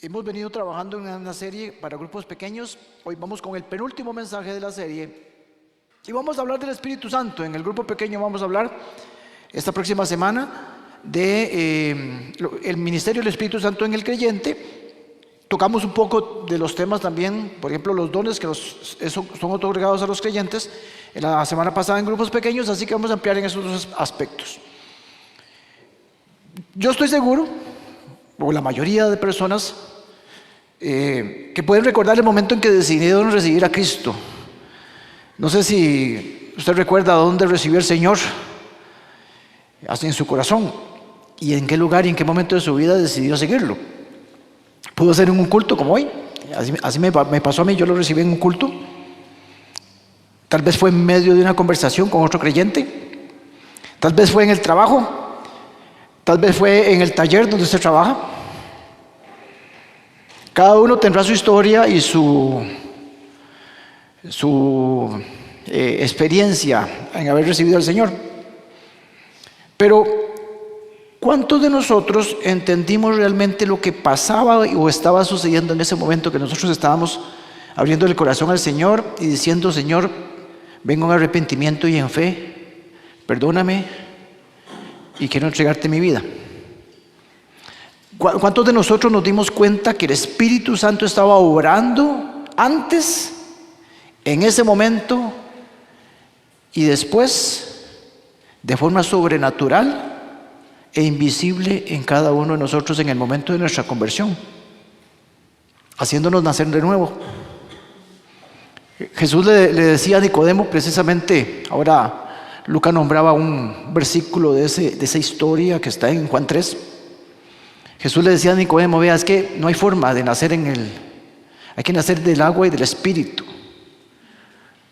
Hemos venido trabajando en una serie para grupos pequeños. Hoy vamos con el penúltimo mensaje de la serie y vamos a hablar del Espíritu Santo. En el grupo pequeño vamos a hablar esta próxima semana de el ministerio del Espíritu Santo en el creyente. Tocamos un poco de los temas también, por ejemplo, los dones que son otorgados a los creyentes en la semana pasada en grupos pequeños, así que vamos a ampliar en esos dos aspectos. Yo estoy seguro, o la mayoría de personas, que pueden recordar el momento en que decidieron recibir a Cristo. No sé si usted recuerda dónde recibió el Señor, hasta en su corazón, y en qué lugar y en qué momento de su vida decidió seguirlo. Pudo ser en un culto como hoy, así me pasó a mí. Yo lo recibí en un culto. Tal vez fue en medio de una conversación con otro creyente, tal vez fue en el trabajo, tal vez fue en el taller donde usted trabaja. Cada uno tendrá su historia y su experiencia en haber recibido al Señor. Pero ¿cuántos de nosotros entendimos realmente lo que pasaba o estaba sucediendo en ese momento que nosotros estábamos abriendo el corazón al Señor y diciendo: Señor, vengo en arrepentimiento y en fe, perdóname y quiero entregarte mi vida? ¿Cuántos de nosotros nos dimos cuenta que el Espíritu Santo estaba obrando antes, en ese momento y después, de forma sobrenatural e invisible en cada uno de nosotros en el momento de nuestra conversión, haciéndonos nacer de nuevo? Jesús le decía a Nicodemo, precisamente, ahora Lucas nombraba un versículo de esa historia que está en Juan 3. Jesús le decía a Nicodemo: vea, es que no hay forma de nacer hay que nacer del agua y del Espíritu,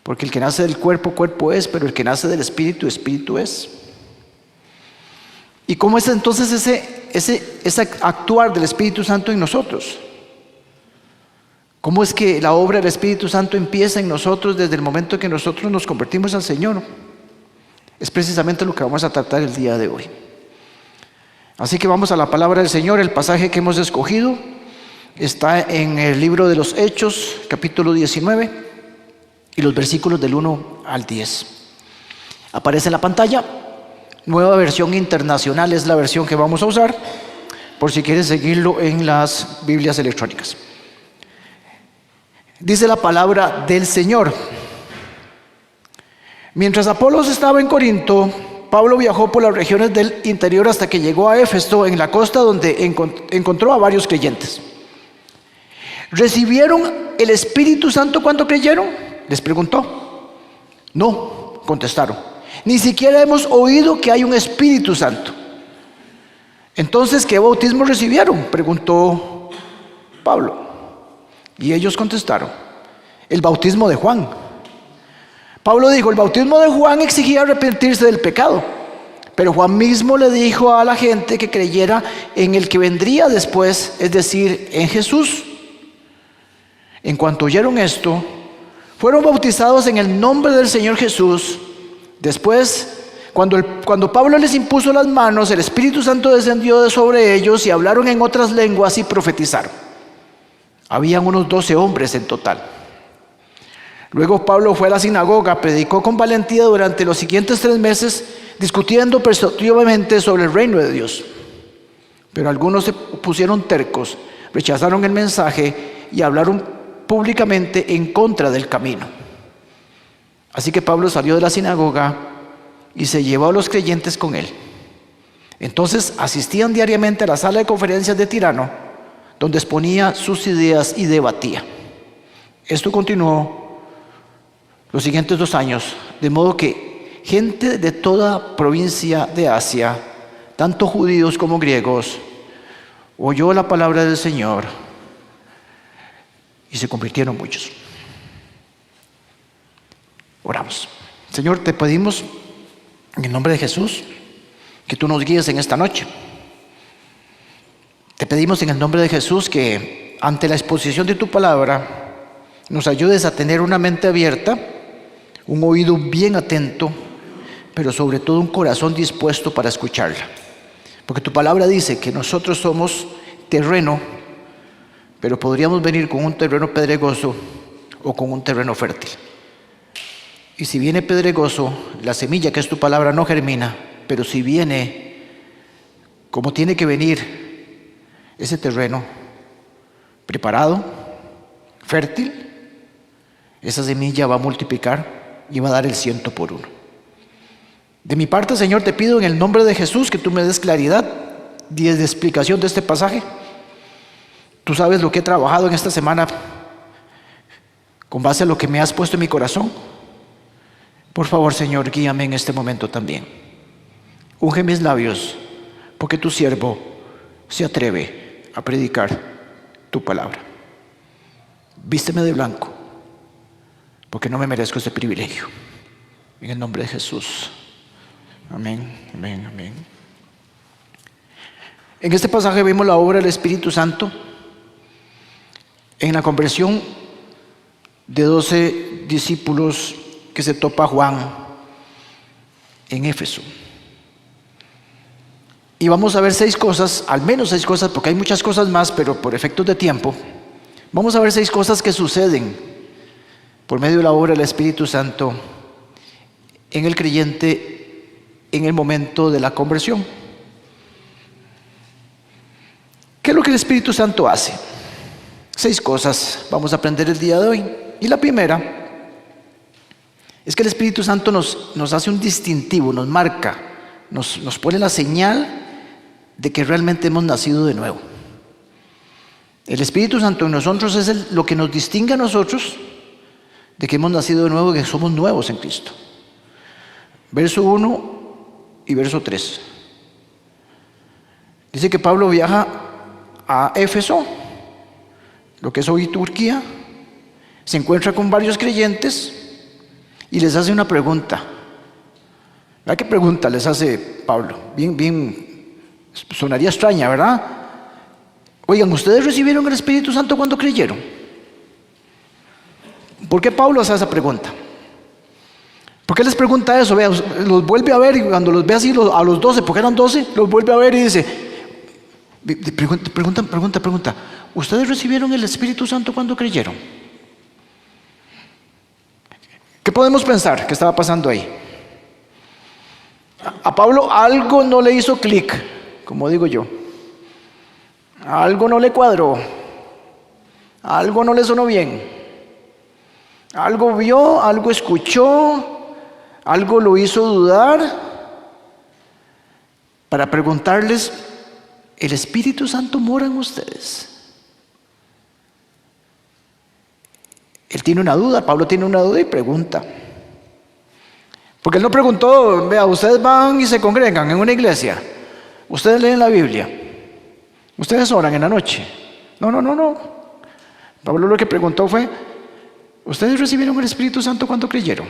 porque el que nace del cuerpo, cuerpo es, pero el que nace del Espíritu, Espíritu es. ¿Y cómo es entonces ese actuar del Espíritu Santo en nosotros? ¿Cómo es que la obra del Espíritu Santo empieza en nosotros desde el momento que nosotros nos convertimos al Señor? Es precisamente lo que vamos a tratar el día de hoy. Así que vamos a la palabra del Señor. El pasaje que hemos escogido está en el libro de los Hechos, capítulo 19, y los versículos del 1 al 10. Aparece en la pantalla. Nueva versión internacional es la versión que vamos a usar, por si quieren seguirlo en las Biblias electrónicas. Dice la palabra del Señor: mientras Apolos estaba en Corinto, Pablo viajó por las regiones del interior hasta que llegó a Éfeso, en la costa, donde encontró a varios creyentes. ¿Recibieron el Espíritu Santo cuando creyeron?, les preguntó. No, contestaron. Ni siquiera hemos oído que hay un Espíritu Santo. Entonces, ¿qué bautismo recibieron?, preguntó Pablo. Y ellos contestaron: el bautismo de Juan. Pablo dijo: el bautismo de Juan exigía arrepentirse del pecado, pero Juan mismo le dijo a la gente que creyera en el que vendría después, es decir, en Jesús. En cuanto oyeron esto, fueron bautizados en el nombre del Señor Jesús. Después, cuando Pablo les impuso las manos, el Espíritu Santo descendió sobre ellos y hablaron en otras lenguas y profetizaron. Habían unos 12 hombres en total. Luego Pablo fue a la sinagoga, predicó con valentía durante los siguientes 3 meses, discutiendo persuasivamente sobre el reino de Dios. Pero algunos se pusieron tercos, rechazaron el mensaje y hablaron públicamente en contra del camino. Así que Pablo salió de la sinagoga y se llevó a los creyentes con él. Entonces asistían diariamente a la sala de conferencias de Tirano, donde exponía sus ideas y debatía. Esto continuó los siguientes 2 años, de modo que gente de toda provincia de Asia, tanto judíos como griegos, oyó la palabra del Señor y se convirtieron muchos. Oramos. Señor, te pedimos en el nombre de Jesús que tú nos guíes en esta noche. Te pedimos en el nombre de Jesús que ante la exposición de tu palabra nos ayudes a tener una mente abierta, un oído bien atento, pero sobre todo un corazón dispuesto para escucharla. Porque tu palabra dice que nosotros somos terreno pero podríamos venir con un terreno pedregoso o con un terreno fértil. Y si viene pedregoso, la semilla que es tu palabra no germina, pero si viene como tiene que venir ese terreno preparado, fértil, esa semilla va a multiplicar y va a dar el 100 por 1. De mi parte, Señor, te pido en el nombre de Jesús que tú me des claridad y de explicación de este pasaje. Tú sabes lo que he trabajado en esta semana con base a lo que me has puesto en mi corazón. Por favor, Señor, guíame en este momento también. Unge mis labios, porque tu siervo se atreve a predicar tu palabra. Vísteme de blanco, porque no me merezco este privilegio. En el nombre de Jesús. Amén, amén, amén. En este pasaje vemos la obra del Espíritu Santo en la conversión de 12 discípulos que se topa Juan en Éfeso. Y vamos a ver 6 cosas, al menos 6 cosas, porque hay muchas cosas más, pero por efectos de tiempo, vamos a ver 6 cosas que suceden por medio de la obra del Espíritu Santo en el creyente en el momento de la conversión. ¿Qué es lo que el Espíritu Santo hace? 6 cosas vamos a aprender el día de hoy. Y la primera es que el Espíritu Santo nos hace un distintivo, nos marca, nos pone la señal de que realmente hemos nacido de nuevo. El Espíritu Santo en nosotros es lo que nos distingue a nosotros de que hemos nacido de nuevo, que somos nuevos en Cristo. Verso 1 y verso 3. Dice que Pablo viaja a Éfeso, lo que es hoy Turquía, se encuentra con varios creyentes y les hace una pregunta. ¿Verdad qué pregunta les hace Pablo? Bien, sonaría extraña, ¿verdad? Oigan, ¿ustedes recibieron el Espíritu Santo cuando creyeron? ¿Por qué Pablo hace esa pregunta? ¿Por qué les pregunta eso? Vea, los vuelve a ver y cuando los ve así a los 12, porque eran 12, los vuelve a ver y dice, pregunta, ¿ustedes recibieron el Espíritu Santo cuando creyeron? ¿Qué podemos pensar que estaba pasando ahí? A Pablo algo no le hizo clic, como digo yo. Algo no le cuadró. Algo no le sonó bien. Algo vio, algo escuchó, algo lo hizo dudar, para preguntarles, ¿el Espíritu Santo mora en ustedes? Él tiene una duda, Pablo tiene una duda y pregunta. Porque él no preguntó, vea, ustedes van y se congregan en una iglesia, ustedes leen la Biblia, ustedes oran en la noche. No. Pablo lo que preguntó fue, ¿ustedes recibieron el Espíritu Santo cuando creyeron?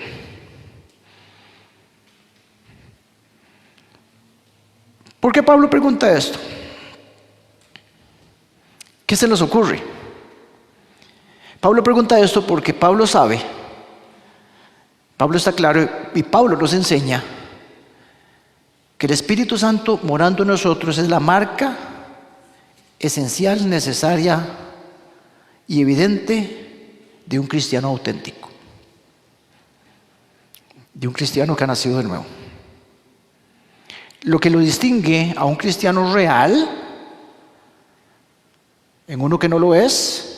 ¿Por qué Pablo pregunta esto? ¿Qué se les ocurre? Pablo pregunta esto porque Pablo sabe, Pablo está claro y Pablo nos enseña que el Espíritu Santo morando en nosotros es la marca esencial, necesaria y evidente de un cristiano auténtico, de un cristiano que ha nacido de nuevo. Lo que lo distingue a un cristiano real en uno que no lo es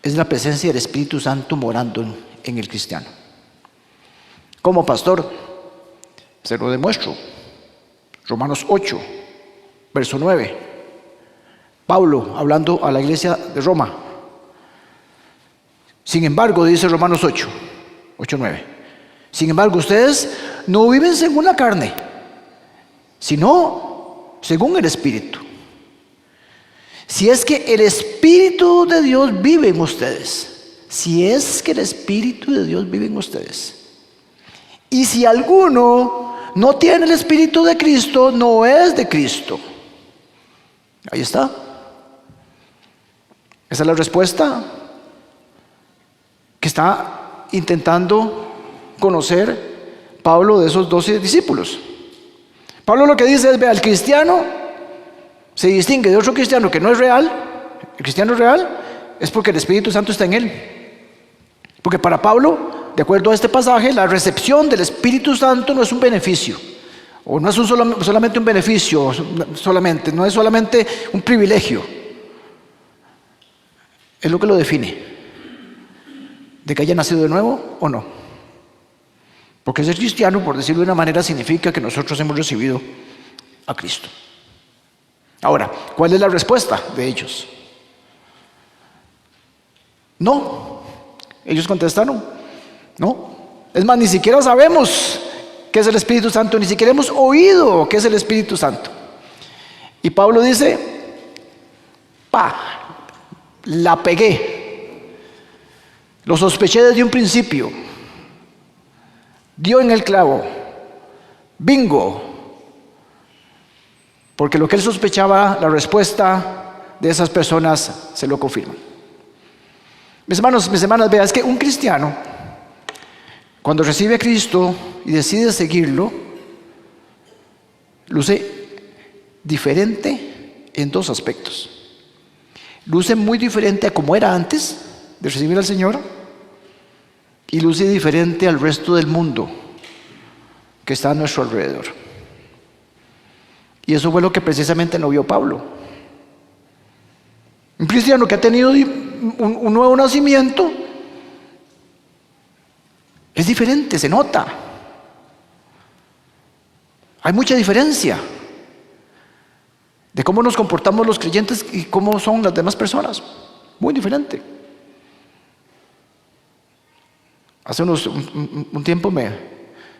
la presencia del Espíritu Santo morando en el cristiano. Como pastor, se lo demuestro. Romanos 8, verso 9. Pablo hablando a la iglesia de Roma. Sin embargo, dice Romanos 8, 9. Sin embargo, ustedes no viven según la carne, sino según el Espíritu. Si es que el Espíritu de Dios vive en ustedes. Si es que el Espíritu de Dios vive en ustedes. Y si alguno no tiene el Espíritu de Cristo, no es de Cristo. Ahí está. Esa es la respuesta que está intentando conocer Pablo de esos 12 discípulos. Pablo lo que dice es, vea, el cristiano se distingue de otro cristiano que no es real, el cristiano real, es porque el Espíritu Santo está en él. Porque para Pablo, de acuerdo a este pasaje, la recepción del Espíritu Santo no es un beneficio, o no es solamente un beneficio, no es solamente un privilegio. Es lo que lo define, de que haya nacido de nuevo o no. Porque ser cristiano, por decirlo de una manera, significa que nosotros hemos recibido a Cristo. Ahora, ¿cuál es la respuesta de ellos? No. Ellos contestaron, no. Es más, ni siquiera sabemos qué es el Espíritu Santo, ni siquiera hemos oído qué es el Espíritu Santo. Y Pablo dice, la pegué. Lo sospeché desde un principio. Dio en el clavo. Bingo. Porque lo que él sospechaba, la respuesta de esas personas se lo confirma. Mis hermanos, mis hermanas, vean, es que un cristiano, cuando recibe a Cristo y decide seguirlo, luce diferente en dos aspectos. Luce muy diferente a como era antes de recibir al Señor, y luce diferente al resto del mundo que está a nuestro alrededor. Y eso fue lo que precisamente no vio Pablo. Un cristiano que ha tenido un nuevo nacimiento es diferente, se nota. Hay mucha diferencia de cómo nos comportamos los creyentes y cómo son las demás personas. Muy diferente. Hace un tiempo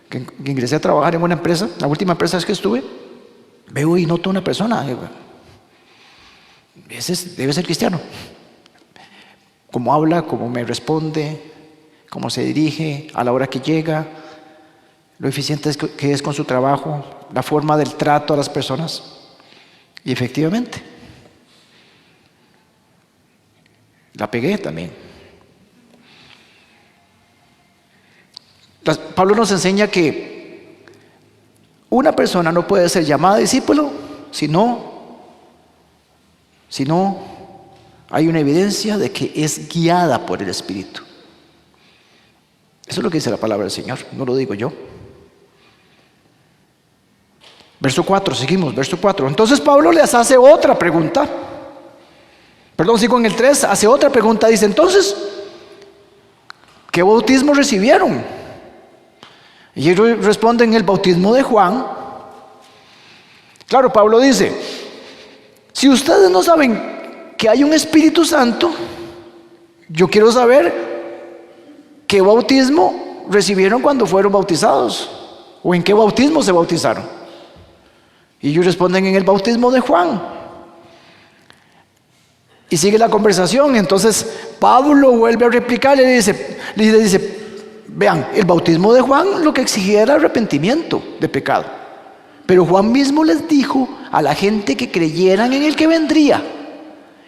que ingresé a trabajar en una empresa, la última empresa que estuve, veo y noto una persona. Ese debe ser cristiano. Cómo habla, cómo me responde, cómo se dirige, a la hora que llega, lo eficiente que es con su trabajo, la forma del trato a las personas. Y efectivamente, la pegué también. Pablo nos enseña que una persona no puede ser llamada discípulo si no hay una evidencia de que es guiada por el Espíritu. Eso es lo que dice la palabra del Señor, no lo digo yo. Verso 4, seguimos, verso 4. Entonces Pablo les hace otra pregunta. Sigo en el 3, hace otra pregunta. Dice, entonces, ¿qué bautismo recibieron? Y ellos responden, el bautismo de Juan. Claro, Pablo dice, si ustedes no saben que hay un Espíritu Santo, yo quiero saber qué bautismo recibieron cuando fueron bautizados, o en qué bautismo se bautizaron. Y ellos responden, en el bautismo de Juan. Y sigue la conversación. Entonces Pablo vuelve a replicar, le dice, vean, el bautismo de Juan lo que exigía era arrepentimiento de pecado. Pero Juan mismo les dijo a la gente que creyeran en el que vendría,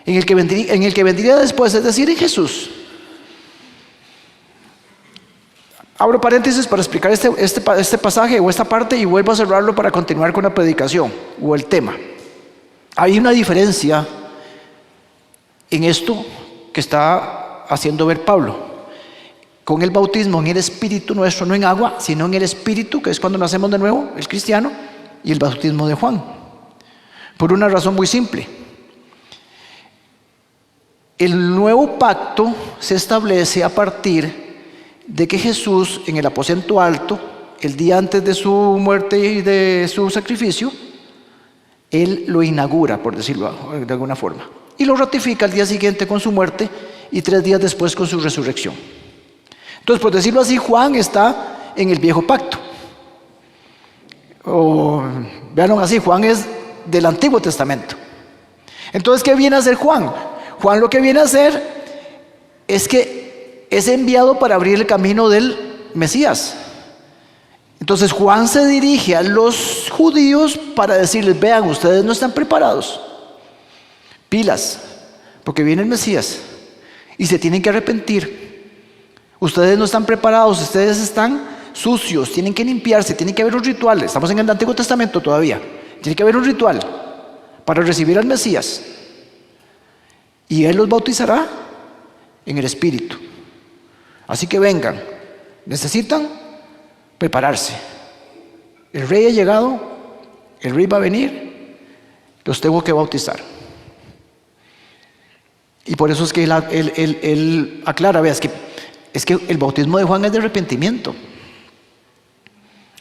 en el que vendría después, es decir, en Jesús. Abro paréntesis para explicar este pasaje o esta parte y vuelvo a cerrarlo para continuar con la predicación o el tema. Hay una diferencia en esto que está haciendo ver Pablo. Con el bautismo en el Espíritu nuestro, no en agua, sino en el Espíritu, que es cuando nacemos de nuevo, el cristiano, y el bautismo de Juan. Por una razón muy simple. El nuevo pacto se establece a partir de que Jesús, en el aposento alto, el día antes de su muerte y de su sacrificio, Él lo inaugura, por decirlo de alguna forma. Y lo ratifica al día siguiente con su muerte y 3 días después con su resurrección. Entonces, por decirlo así, Juan está en el viejo pacto. O veanlo así, Juan es del Antiguo Testamento. Entonces, ¿qué viene a hacer Juan? Juan lo que viene a hacer es que es enviado para abrir el camino del Mesías. Entonces Juan se dirige a los judíos para decirles, vean, ustedes no están preparados. Pilas, porque viene el Mesías y se tienen que arrepentir. Ustedes no están preparados, ustedes están sucios, tienen que limpiarse, tiene que haber un ritual. Estamos en el Antiguo Testamento todavía. Tiene que haber un ritual para recibir al Mesías. y Él los bautizará en el Espíritu. Así que vengan, necesitan prepararse. El Rey ha llegado, el Rey va a venir, los tengo que bautizar. Y por eso es que él aclara, veas que es que el bautismo de Juan es de arrepentimiento.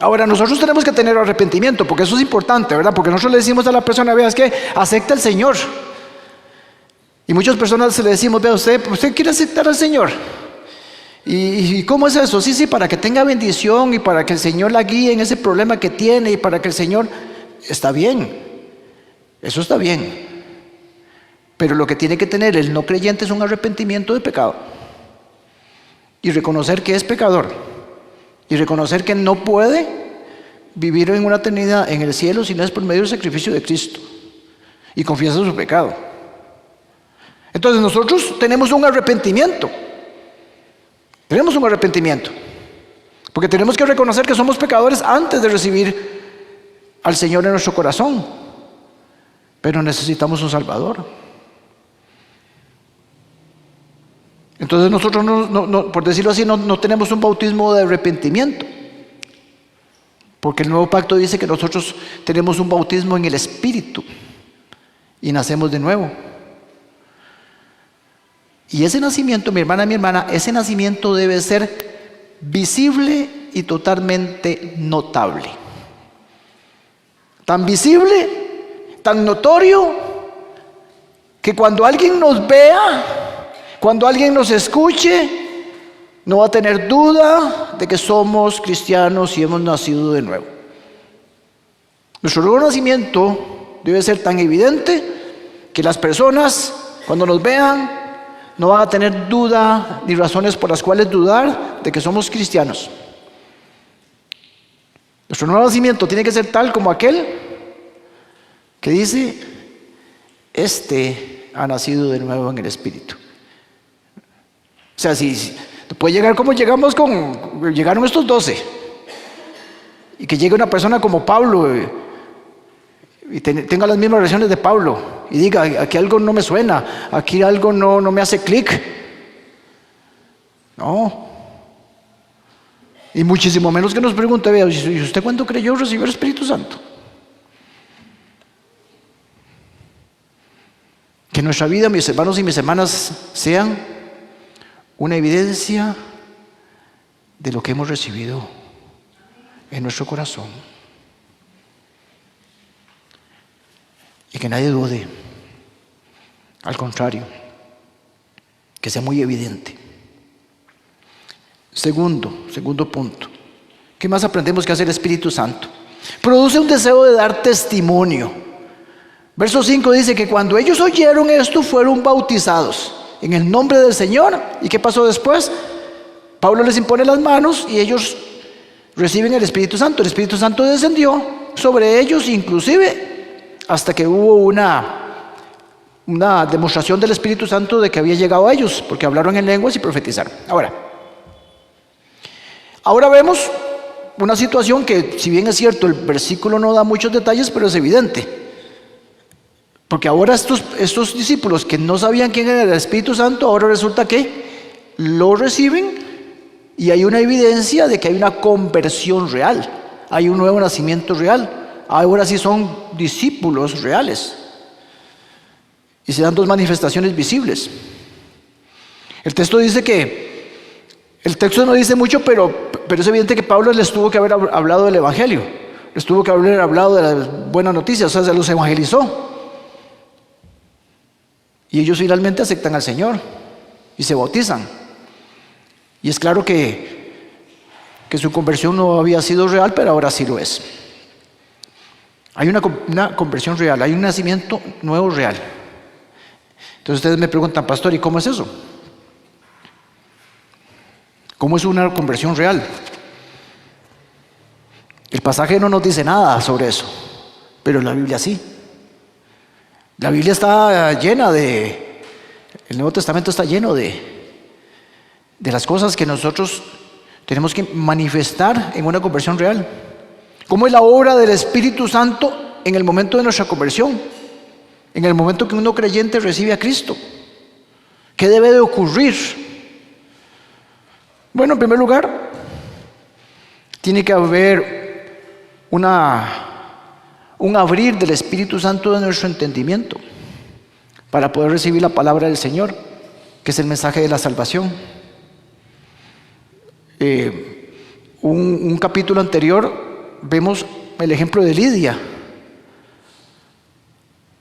Ahora, nosotros tenemos que tener arrepentimiento, porque eso es importante, ¿verdad? Porque nosotros le decimos a la persona, veas que acepta al Señor. Y muchas personas le decimos, vea, usted quiere aceptar al Señor. ¿Y cómo es eso? Sí, para que tenga bendición y para que el Señor la guíe en ese problema que tiene y para que el Señor... Está bien, eso está bien. Pero lo que tiene que tener el no creyente es un arrepentimiento de pecado. Y reconocer que es pecador. Y reconocer que no puede vivir en una eternidad en el cielo si no es por medio del sacrificio de Cristo. Y confiesa su pecado. Entonces nosotros tenemos un arrepentimiento. Tenemos un arrepentimiento. Porque tenemos que reconocer que somos pecadores antes de recibir al Señor en nuestro corazón. Pero necesitamos un Salvador. Entonces nosotros, por decirlo así, no tenemos un bautismo de arrepentimiento. Porque el nuevo pacto dice que nosotros tenemos un bautismo en el Espíritu. Y nacemos de nuevo. Y ese nacimiento, mi hermana, ese nacimiento debe ser visible y totalmente notable. Tan visible, tan notorio, que cuando alguien nos vea, cuando alguien nos escuche, no va a tener duda de que somos cristianos y hemos nacido de nuevo. Nuestro nuevo nacimiento debe ser tan evidente que las personas, cuando nos vean, no van a tener duda ni razones por las cuales dudar de que somos cristianos. Nuestro nuevo nacimiento tiene que ser tal como aquel que dice, este ha nacido de nuevo en el Espíritu. O sea, si puede llegar como llegaron estos 12, y que llegue una persona como Pablo y tenga las mismas reacciones de Pablo y diga, aquí algo no me suena, aquí algo no me hace clic. No. Y muchísimo menos que nos pregunte, vea, ¿y usted cuándo creyó recibir el Espíritu Santo? Que nuestra vida, mis hermanos y mis hermanas, sean una evidencia de lo que hemos recibido en nuestro corazón. Y que nadie dude. Al contrario, que sea muy evidente. Segundo punto. ¿Qué más aprendemos que hace el Espíritu Santo? Produce un deseo de dar testimonio. Verso 5 dice que cuando ellos oyeron esto, fueron bautizados en el nombre del Señor. ¿Y qué pasó después? Pablo les impone las manos y ellos reciben el Espíritu Santo. El Espíritu Santo descendió sobre ellos, inclusive hasta que hubo una demostración del Espíritu Santo de que había llegado a ellos, porque hablaron en lenguas y profetizaron. Ahora vemos una situación que, si bien es cierto, el versículo no da muchos detalles, pero es evidente. Porque ahora estos discípulos que no sabían quién era el Espíritu Santo, ahora resulta que lo reciben y hay una evidencia de que hay una conversión real, hay un nuevo nacimiento real. Ahora sí son discípulos reales y se dan dos manifestaciones visibles. El texto dice el texto no dice mucho, pero es evidente que Pablo les tuvo que haber hablado del Evangelio, les tuvo que haber hablado de las buenas noticias, o sea, se los evangelizó. Y ellos finalmente aceptan al Señor y se bautizan. Y es claro que su conversión no había sido real, pero ahora sí lo es. Hay una conversión real, hay un nacimiento nuevo real. Entonces ustedes me preguntan, pastor, ¿y cómo es eso? ¿Cómo es una conversión real? El pasaje no nos dice nada sobre eso, pero la Biblia sí. La Biblia está llena el Nuevo Testamento está lleno de las cosas que nosotros tenemos que manifestar en una conversión real. ¿Cómo es la obra del Espíritu Santo en el momento de nuestra conversión? En el momento que uno creyente recibe a Cristo. ¿Qué debe de ocurrir? Bueno, en primer lugar, tiene que haber un abrir del Espíritu Santo de nuestro entendimiento para poder recibir la palabra del Señor, que es el mensaje de la salvación. Un capítulo anterior vemos el ejemplo de Lidia,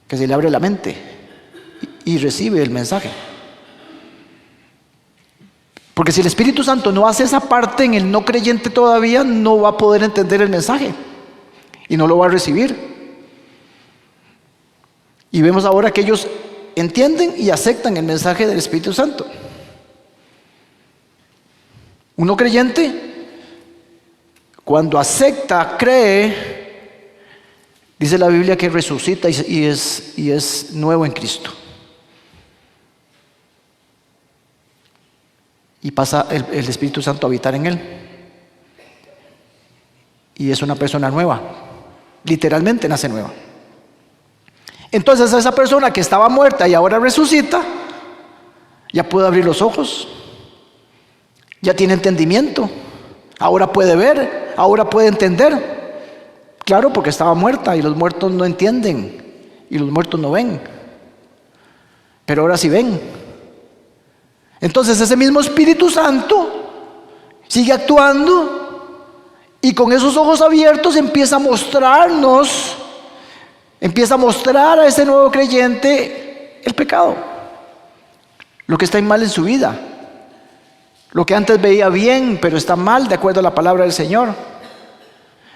que se le abre la mente y recibe el mensaje. Porque si el Espíritu Santo no hace esa parte en el no creyente todavía, no va a poder entender el mensaje y no lo va a recibir. Y vemos ahora que ellos entienden y aceptan el mensaje del Espíritu Santo. Un no creyente, cuando acepta, cree, dice la Biblia que resucita y es nuevo en Cristo. Y pasa el Espíritu Santo a habitar en él. Y es una persona nueva. Literalmente nace nueva. Entonces esa persona que estaba muerta y ahora resucita, ya puede abrir los ojos. Ya tiene entendimiento. Ahora puede ver, ahora puede entender. Claro, porque estaba muerta y los muertos no entienden y los muertos no ven. Pero ahora sí ven. Entonces ese mismo Espíritu Santo sigue actuando y con esos ojos abiertos empieza a mostrarnos, empieza a mostrar a ese nuevo creyente el pecado, lo que está mal en su vida, lo que antes veía bien pero está mal de acuerdo a la palabra del Señor.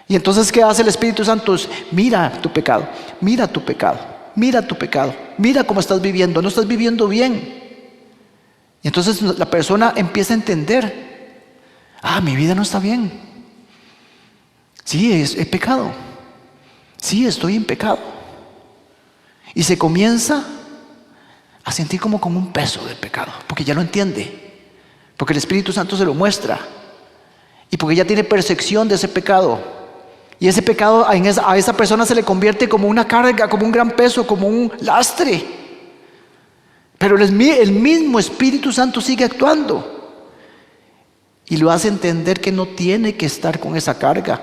Y entonces ¿qué hace el Espíritu Santo? Mira tu pecado, mira tu pecado, mira tu pecado, mira cómo estás viviendo, no estás viviendo bien. Y entonces la persona empieza a entender, mi vida no está bien. Sí, he pecado. Sí, estoy en pecado. Y se comienza a sentir como con un peso del pecado, porque ya lo entiende, porque el Espíritu Santo se lo muestra, y porque ya tiene percepción de ese pecado. Y ese pecado a esa persona se le convierte como una carga, como un gran peso, como un lastre. Pero el mismo Espíritu Santo sigue actuando y lo hace entender que no tiene que estar con esa carga,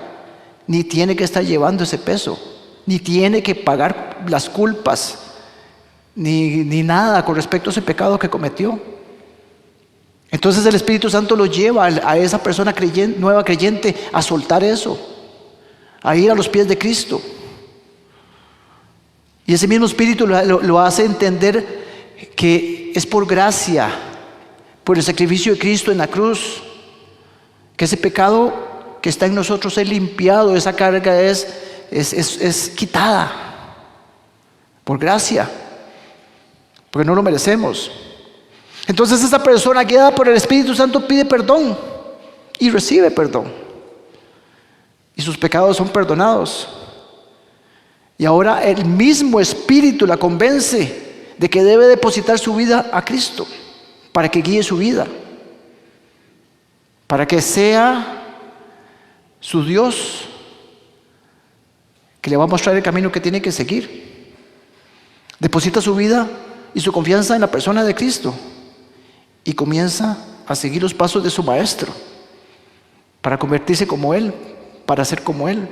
ni tiene que estar llevando ese peso, ni tiene que pagar las culpas, ni nada con respecto a ese pecado que cometió. Entonces el Espíritu Santo lo lleva a esa persona nueva creyente a soltar eso, a ir a los pies de Cristo. Y ese mismo Espíritu lo hace entender que es por gracia, por el sacrificio de Cristo en la cruz, que ese pecado que está en nosotros es limpiado, esa carga es quitada por gracia, porque no lo merecemos. Entonces esa persona guiada por el Espíritu Santo pide perdón y recibe perdón, y sus pecados son perdonados. Y ahora el mismo Espíritu la convence de que debe depositar su vida a Cristo para que guíe su vida, para que sea su Dios que le va a mostrar el camino que tiene que seguir. Deposita su vida y su confianza en la persona de Cristo y comienza a seguir los pasos de su Maestro para convertirse como Él, para ser como Él.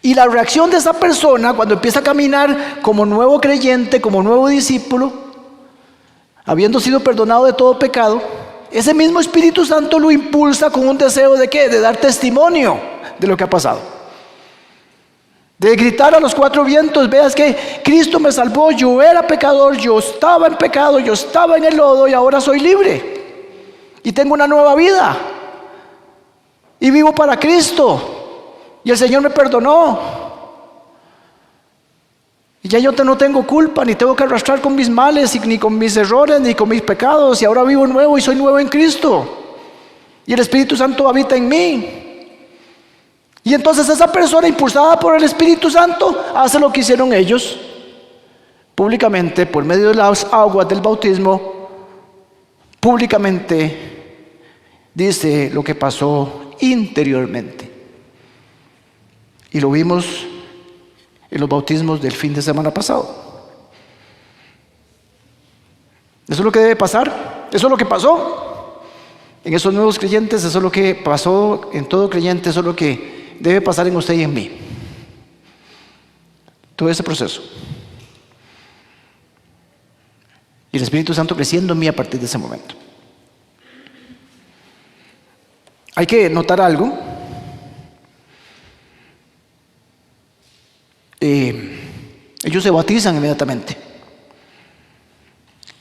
Y la reacción de esa persona cuando empieza a caminar como nuevo creyente, como nuevo discípulo, habiendo sido perdonado de todo pecado, ese mismo Espíritu Santo lo impulsa con un deseo ¿de qué? De dar testimonio de lo que ha pasado. De gritar a los cuatro vientos, veas que Cristo me salvó, yo era pecador, yo estaba en pecado, yo estaba en el lodo y ahora soy libre. Y tengo una nueva vida. Y vivo para Cristo. Y el Señor me perdonó. Y ya yo no tengo culpa, ni tengo que arrastrar con mis males, ni con mis errores, ni con mis pecados. Y ahora vivo nuevo y soy nuevo en Cristo. Y el Espíritu Santo habita en mí. Y entonces esa persona impulsada por el Espíritu Santo hace lo que hicieron ellos. Públicamente, por medio de las aguas del bautismo, públicamente dice lo que pasó interiormente. Y lo vimos en los bautismos del fin de semana pasado. Eso es lo que debe pasar. Eso es lo que pasó en esos nuevos creyentes. Eso es lo que pasó en todo creyente. Eso es lo que debe pasar en usted y en mí. Todo ese proceso. Y el Espíritu Santo creciendo en mí a partir de ese momento. Hay que notar algo. Ellos se bautizan inmediatamente.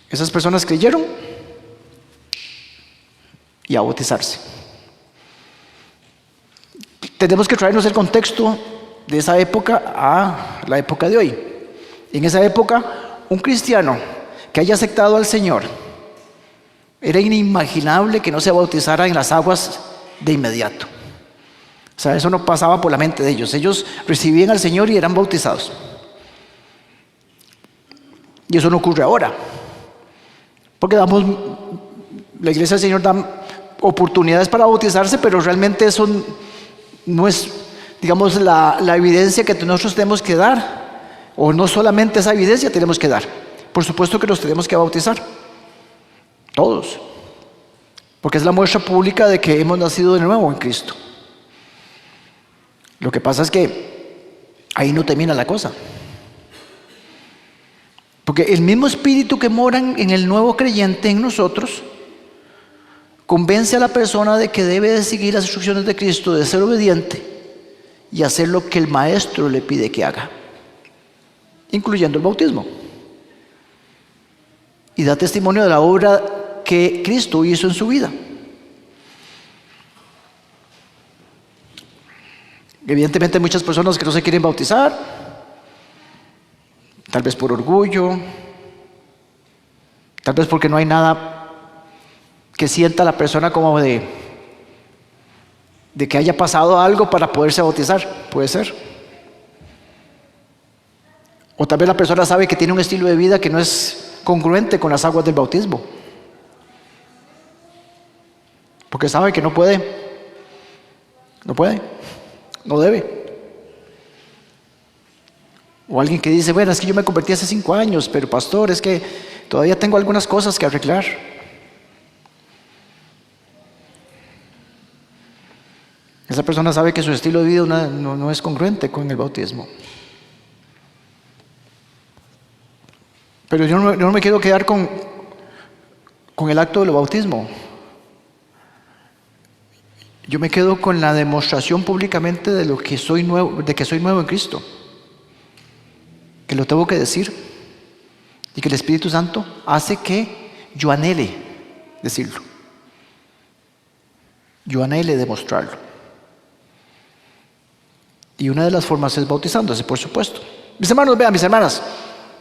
Esas personas creyeron y a bautizarse. Tenemos que traernos el contexto de esa época a la época de hoy. En esa época, un cristiano que haya aceptado al Señor, era inimaginable que no se bautizara en las aguas de inmediato. O sea, eso no pasaba por la mente de ellos. Ellos recibían al Señor y eran bautizados. Y eso no ocurre ahora. Porque la iglesia del Señor da oportunidades para bautizarse, pero realmente eso no es, digamos, la evidencia que nosotros tenemos que dar. O no solamente esa evidencia tenemos que dar. Por supuesto que los tenemos que bautizar. Todos. Porque es la muestra pública de que hemos nacido de nuevo en Cristo. Lo que pasa es que ahí no termina la cosa. Porque el mismo espíritu que mora en el nuevo creyente en nosotros convence a la persona de que debe de seguir las instrucciones de Cristo, de ser obediente y hacer lo que el maestro le pide que haga, incluyendo el bautismo. Y da testimonio de la obra que Cristo hizo en su vida. Evidentemente hay muchas personas que no se quieren bautizar, tal vez por orgullo, tal vez porque no hay nada que sienta la persona como de que haya pasado algo para poderse bautizar, puede ser. O tal vez la persona sabe que tiene un estilo de vida que no es congruente con las aguas del bautismo, porque sabe que no debe. O alguien que dice, bueno, es que yo me convertí hace 5 años, pero pastor, es que todavía tengo algunas cosas que arreglar. Esa persona sabe que su estilo de vida no es congruente con el bautismo. Pero yo no me quiero quedar con el acto del bautismo. Yo me quedo con la demostración públicamente de que soy nuevo en Cristo. Que lo tengo que decir. Y que el Espíritu Santo hace que yo anhele decirlo. Yo anhele demostrarlo. Y una de las formas es bautizándose, por supuesto. Mis hermanos, vean, mis hermanas,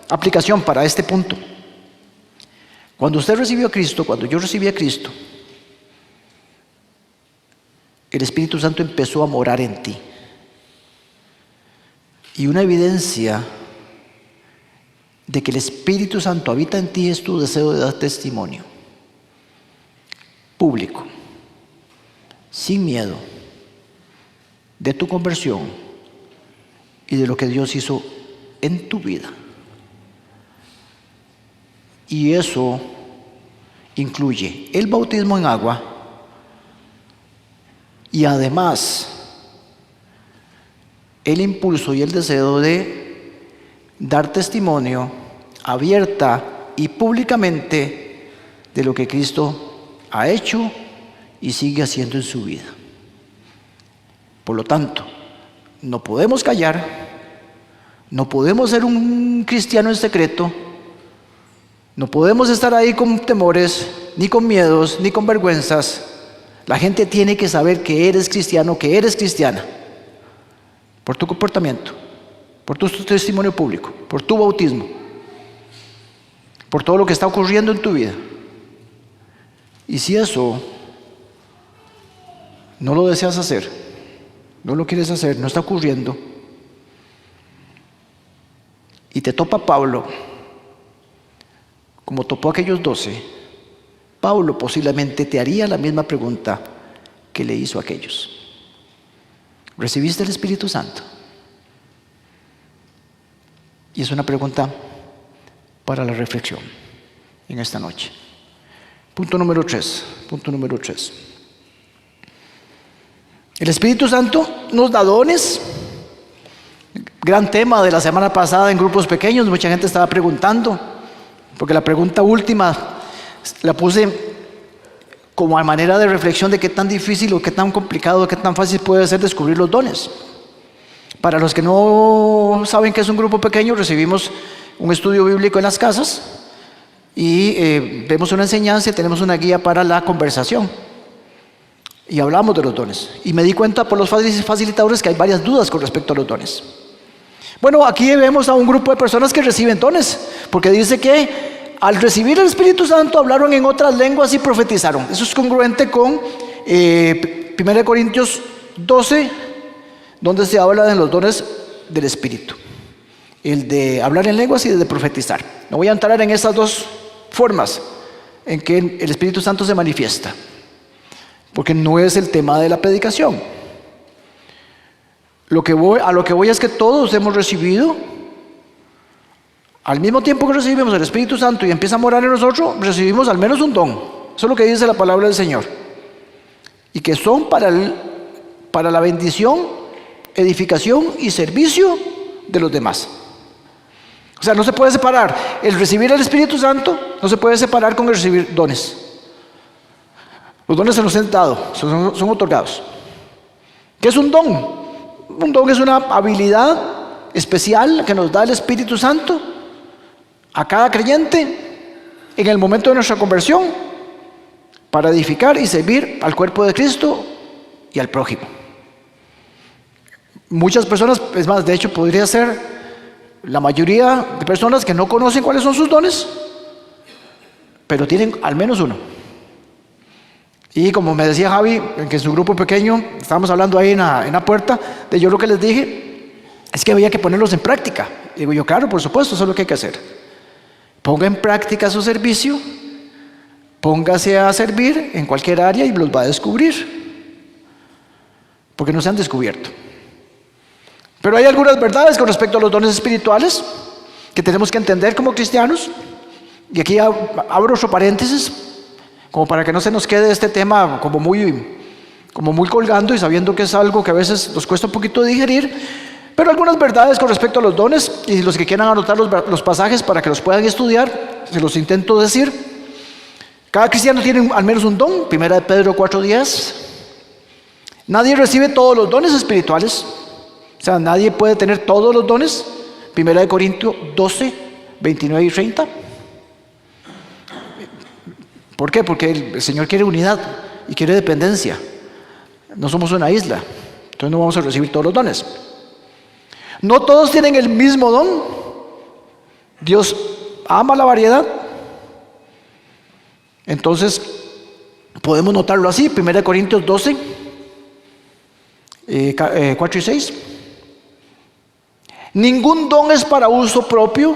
aplicación para este punto. Cuando usted recibió a Cristo, cuando yo recibí a Cristo, el Espíritu Santo empezó a morar en ti. Y una evidencia de que el Espíritu Santo habita en ti es tu deseo de dar testimonio público, sin miedo, de tu conversión y de lo que Dios hizo en tu vida. Y eso incluye el bautismo en agua y además el impulso y el deseo de dar testimonio abierta y públicamente de lo que Cristo ha hecho y sigue haciendo en su vida. Por lo tanto, no podemos callar, no podemos ser un cristiano en secreto, no podemos estar ahí con temores, ni con miedos, ni con vergüenzas. La gente tiene que saber que eres cristiano, que eres cristiana, por tu comportamiento, por tu testimonio público, por tu bautismo, por todo lo que está ocurriendo en tu vida. Y si eso no lo deseas hacer, no lo quieres hacer, no está ocurriendo, y te topa Pablo, como topó a aquellos 12, Pablo posiblemente te haría la misma pregunta que le hizo a aquellos. ¿Recibiste el Espíritu Santo? Y es una pregunta para la reflexión. en esta noche. Punto número 3. El Espíritu Santo nos da dones. Gran tema de la semana pasada en grupos pequeños. Mucha gente estaba preguntando, porque la pregunta última la puse como a manera de reflexión de qué tan difícil o qué tan complicado o qué tan fácil puede ser descubrir los dones. Para los que no saben qué es un grupo pequeño, recibimos un estudio bíblico en las casas y vemos una enseñanza y tenemos una guía para la conversación. Y hablamos de los dones. Y me di cuenta por los facilitadores que hay varias dudas con respecto a los dones. Bueno, aquí vemos a un grupo de personas que reciben dones, porque dice que al recibir el Espíritu Santo hablaron en otras lenguas y profetizaron. Eso es congruente con 1 Corintios 12, donde se habla de los dones del Espíritu. El de hablar en lenguas y el de profetizar. No voy a entrar en estas dos formas en que el Espíritu Santo se manifiesta, porque no es el tema de la predicación. A lo que voy es que todos hemos recibido, al mismo tiempo que recibimos el Espíritu Santo y empieza a morar en nosotros, recibimos al menos un don. Eso es lo que dice la palabra del Señor. Y que son para la bendición, edificación y servicio de los demás. O sea, no se puede separar. El recibir el Espíritu Santo no se puede separar con el recibir dones. Los dones se nos han dado, son otorgados. ¿Qué es un don? Un don es una habilidad especial que nos da el Espíritu Santo a cada creyente en el momento de nuestra conversión para edificar y servir al cuerpo de Cristo y al prójimo. Muchas personas, es más, de hecho podría ser la mayoría de personas que no conocen cuáles son sus dones, pero tienen al menos uno. Y como me decía Javi, que en su grupo pequeño, estábamos hablando ahí en la puerta, de yo lo que les dije, es que había que ponerlos en práctica. Digo yo, claro, por supuesto, eso es lo que hay que hacer. Ponga en práctica su servicio, póngase a servir en cualquier área y los va a descubrir, porque no se han descubierto. Pero hay algunas verdades con respecto a los dones espirituales que tenemos que entender como cristianos, y aquí abro otro paréntesis, como para que no se nos quede este tema como muy colgando y sabiendo que es algo que a veces nos cuesta un poquito digerir, pero algunas verdades con respecto a los dones, y los que quieran anotar los pasajes para que los puedan estudiar, se los intento decir. Cada cristiano tiene al menos un don, 1 Pedro 4:10. Nadie recibe todos los dones espirituales, o sea, nadie puede tener todos los dones, 1 Corintios 12, 29 y 30. ¿Por qué? Porque el Señor quiere unidad y quiere dependencia. No somos una isla, entonces no vamos a recibir todos los dones. No todos tienen el mismo don. Dios ama la variedad. Entonces, podemos notarlo así, 1 Corintios 12, 4 y 6. Ningún don es para uso propio,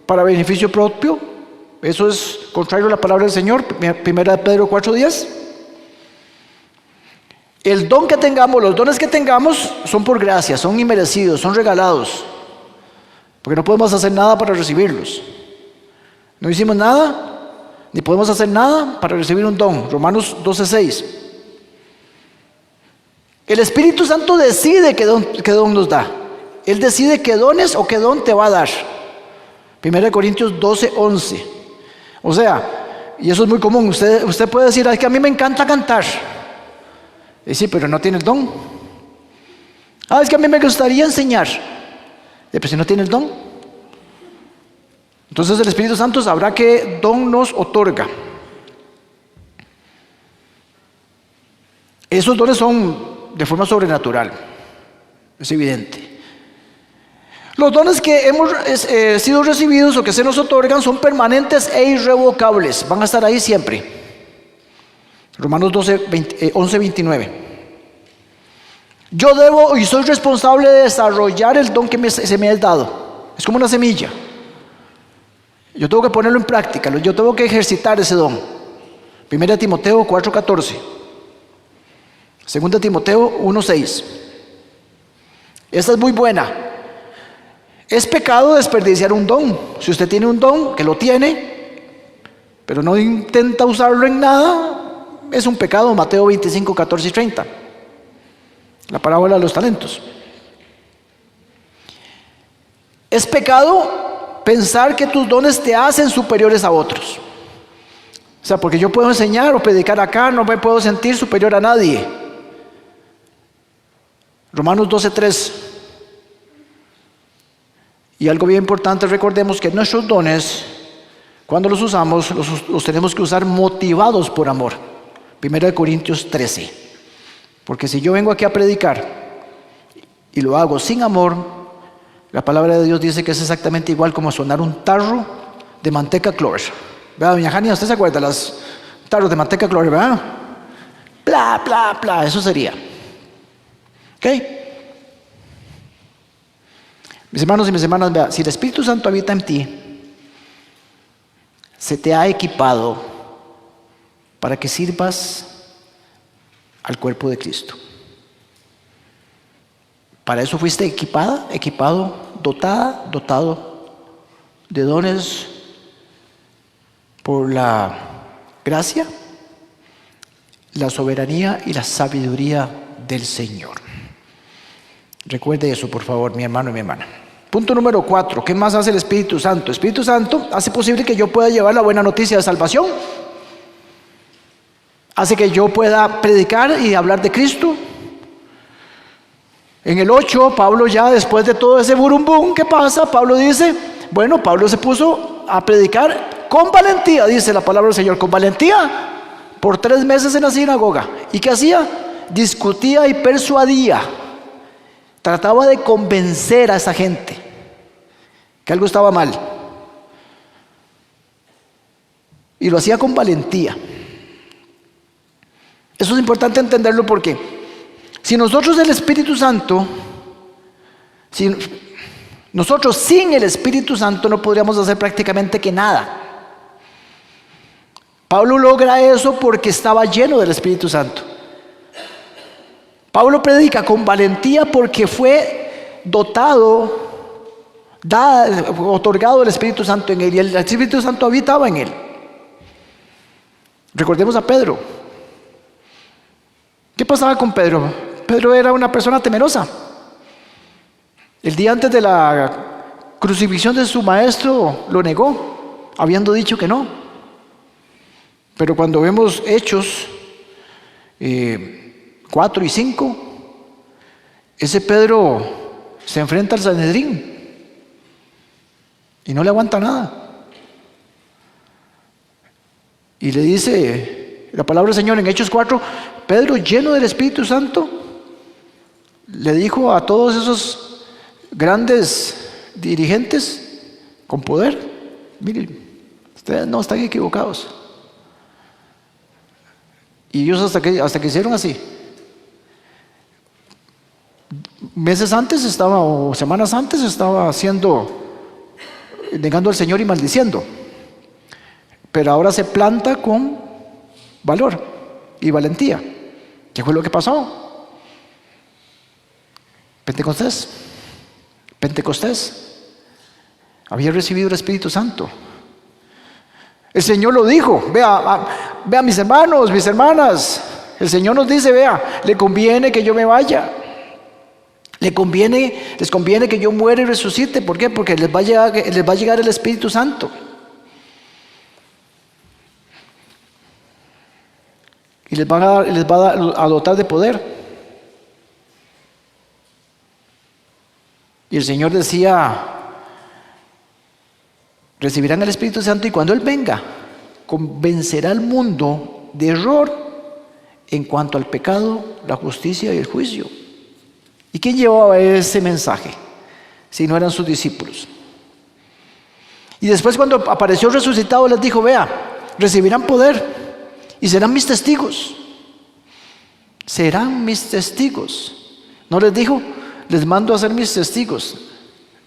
para beneficio propio. Eso es contrario a la palabra del Señor, 1 Pedro 4:10. El don que tengamos, los dones que tengamos son por gracia, son inmerecidos, son regalados, porque no podemos hacer nada para recibirlos. No hicimos nada, ni podemos hacer nada para recibir un don. Romanos 12:6. El Espíritu Santo decide qué don nos da. Él decide qué dones o qué don te va a dar. 1 Corintios 12:11. O sea, y eso es muy común, usted puede decir, es que a mí me encanta cantar. Y sí, pero no tiene el don. Es que a mí me gustaría enseñar. Pero si no tiene el don. Entonces el Espíritu Santo sabrá qué don nos otorga. Esos dones son de forma sobrenatural, es evidente. Los dones que hemos sido recibidos o que se nos otorgan son permanentes e irrevocables. Van a estar ahí siempre. Romanos 11:29. Yo debo y soy responsable de desarrollar el don que se me ha dado. Es como una semilla. Yo tengo que ponerlo en práctica. Yo tengo que ejercitar ese don. 1 Timoteo 4:14. 2 Timoteo 1:6. Esta es muy buena. Es pecado desperdiciar un don. Si usted tiene un don, que lo tiene, pero no intenta usarlo en nada, es un pecado. Mateo 25, 14 y 30. La parábola de los talentos. Es pecado pensar que tus dones te hacen superiores a otros. O sea, porque yo puedo enseñar o predicar acá, no me puedo sentir superior a nadie. Romanos 12:3. Y algo bien importante, recordemos que nuestros dones, cuando los usamos, los tenemos que usar motivados por amor. 1 Corintios 13. Porque si yo vengo aquí a predicar y lo hago sin amor, la palabra de Dios dice que es exactamente igual como sonar un tarro de manteca clor. ¿Verdad, doña Jania? ¿Usted se acuerda de los tarros de manteca clor, verdad? Bla, bla, bla, eso sería. ¿Ok? Mis hermanos y mis hermanas, vea, si el Espíritu Santo habita en ti, se te ha equipado para que sirvas al cuerpo de Cristo. Para eso fuiste equipada, equipado, dotada, dotado de dones por la gracia, la soberanía y la sabiduría del Señor. Recuerde eso, por favor, mi hermano y mi hermana. Punto número 4. ¿Qué más hace el Espíritu Santo? El Espíritu Santo hace posible que yo pueda llevar la buena noticia de salvación. Hace que yo pueda predicar y hablar de Cristo. En el 8, Pablo ya después de todo ese burumbum, ¿qué pasa? Pablo dice, bueno, Pablo se puso a predicar con valentía, dice la palabra del Señor, con valentía, por 3 meses en la sinagoga. ¿Y qué hacía? Discutía y persuadía. Trataba de convencer a esa gente que algo estaba mal. Y lo hacía con valentía. Eso es importante entenderlo porque si nosotros el Espíritu Santo, nosotros sin el Espíritu Santo no podríamos hacer prácticamente que nada. Pablo logra eso porque estaba lleno del Espíritu Santo. Pablo predica con valentía porque fue dotado, otorgado el Espíritu Santo en él, y el Espíritu Santo habitaba en él. Recordemos a Pedro. ¿Qué pasaba con Pedro? Pedro era una persona temerosa. El día antes de la crucifixión de su maestro lo negó, habiendo dicho que no. Pero cuando vemos Hechos 4 y 5, ese Pedro se enfrenta al Sanedrín y no le aguanta nada. Y le dice la palabra del Señor en Hechos 4, Pedro, lleno del Espíritu Santo, le dijo a todos esos grandes dirigentes con poder, miren, ustedes no están equivocados. Y ellos hasta que hicieron así. Meses antes estaba, o semanas antes estaba negando al Señor y maldiciendo. Pero ahora se planta con valor y valentía. ¿Qué fue lo que pasó? Pentecostés había recibido el Espíritu Santo. El Señor lo dijo. Vea mis hermanos, mis hermanas. El Señor nos dice, vea, le conviene que yo me vaya. Les conviene que yo muera y resucite. ¿Por qué? Porque les va a llegar el Espíritu Santo. Y les va a dotar de poder. Y el Señor decía, recibirán el Espíritu Santo y cuando Él venga, convencerá al mundo de error en cuanto al pecado, la justicia y el juicio. ¿Y quién llevaba ese mensaje? Si no eran sus discípulos. Y después cuando apareció resucitado les dijo, vea, recibirán poder y serán mis testigos. Serán mis testigos. No les dijo, les mando a ser mis testigos.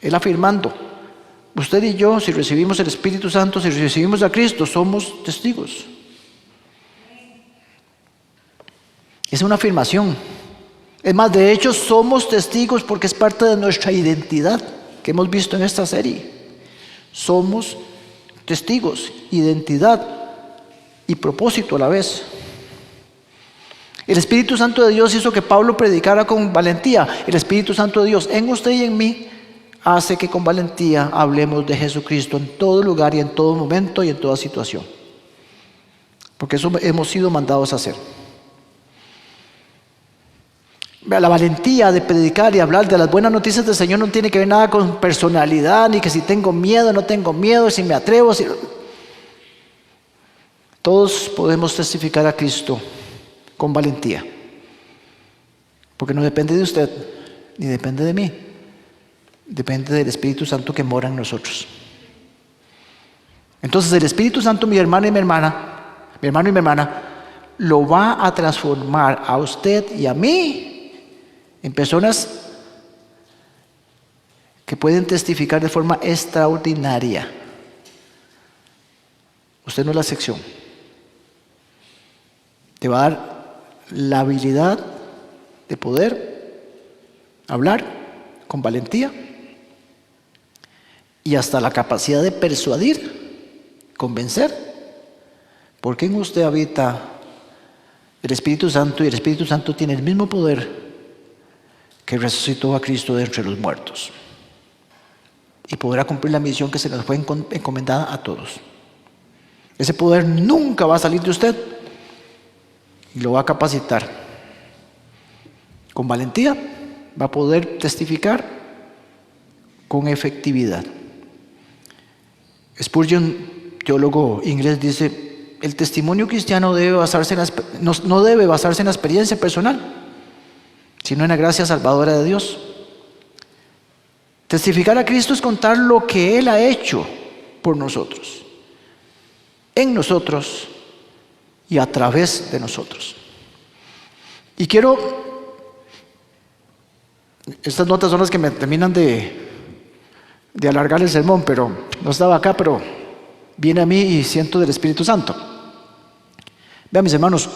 Él afirmando, usted y yo, si recibimos el Espíritu Santo, si recibimos a Cristo, somos testigos. Es una afirmación. Es más, de hecho, somos testigos porque es parte de nuestra identidad que hemos visto en esta serie. Somos testigos, identidad. y propósito a la vez. El Espíritu Santo de Dios hizo que Pablo predicara con valentía. El Espíritu Santo de Dios en usted y en mí hace que con valentía hablemos de Jesucristo en todo lugar y en todo momento y en toda situación. Porque eso hemos sido mandados a hacer. La valentía de predicar y hablar de las buenas noticias del Señor no tiene que ver nada con personalidad, ni que si tengo miedo, no tengo miedo, si me atrevo. Todos podemos testificar a Cristo con valentía. Porque no depende de usted, ni depende de mí. Depende del Espíritu Santo que mora en nosotros. Entonces el Espíritu Santo, mi hermano y mi hermana, lo va a transformar a usted y a mí en personas que pueden testificar de forma extraordinaria. Usted no es la excepción. Te va a dar la habilidad de poder hablar con valentía y hasta la capacidad de persuadir, convencer, porque en usted habita el Espíritu Santo y el Espíritu Santo tiene el mismo poder que resucitó a Cristo de entre los muertos y podrá cumplir la misión que se nos fue encomendada a todos. Ese poder nunca va a salir de usted y lo va a capacitar. Con valentía va a poder testificar con efectividad. Spurgeon, teólogo inglés, dice: el testimonio cristiano debe basarse no debe basarse en la experiencia personal, sino en la gracia salvadora de Dios. Testificar a Cristo es contar lo que Él ha hecho por nosotros, en nosotros y a través de nosotros. Y estas notas son las que me terminan de alargar el sermón, pero no estaba acá, pero viene a mí y siento del Espíritu Santo. Vean, mis hermanos,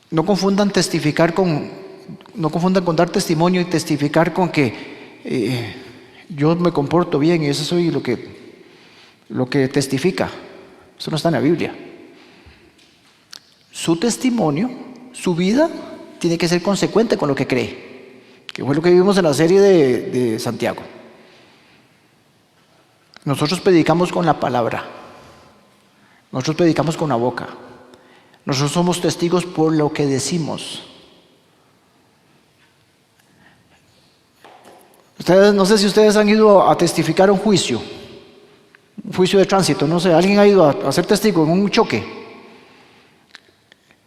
no confundan con dar testimonio y testificar con que yo me comporto bien y eso soy lo que testifica. Eso no está en la Biblia. Su testimonio, su vida, tiene que ser consecuente con lo que cree, que fue lo que vimos en la serie de Santiago. Nosotros predicamos con la palabra, nosotros predicamos con la boca, nosotros somos testigos por lo que decimos. No sé si ustedes han ido a testificar un juicio de tránsito, no sé, alguien ha ido a ser testigo en un choque.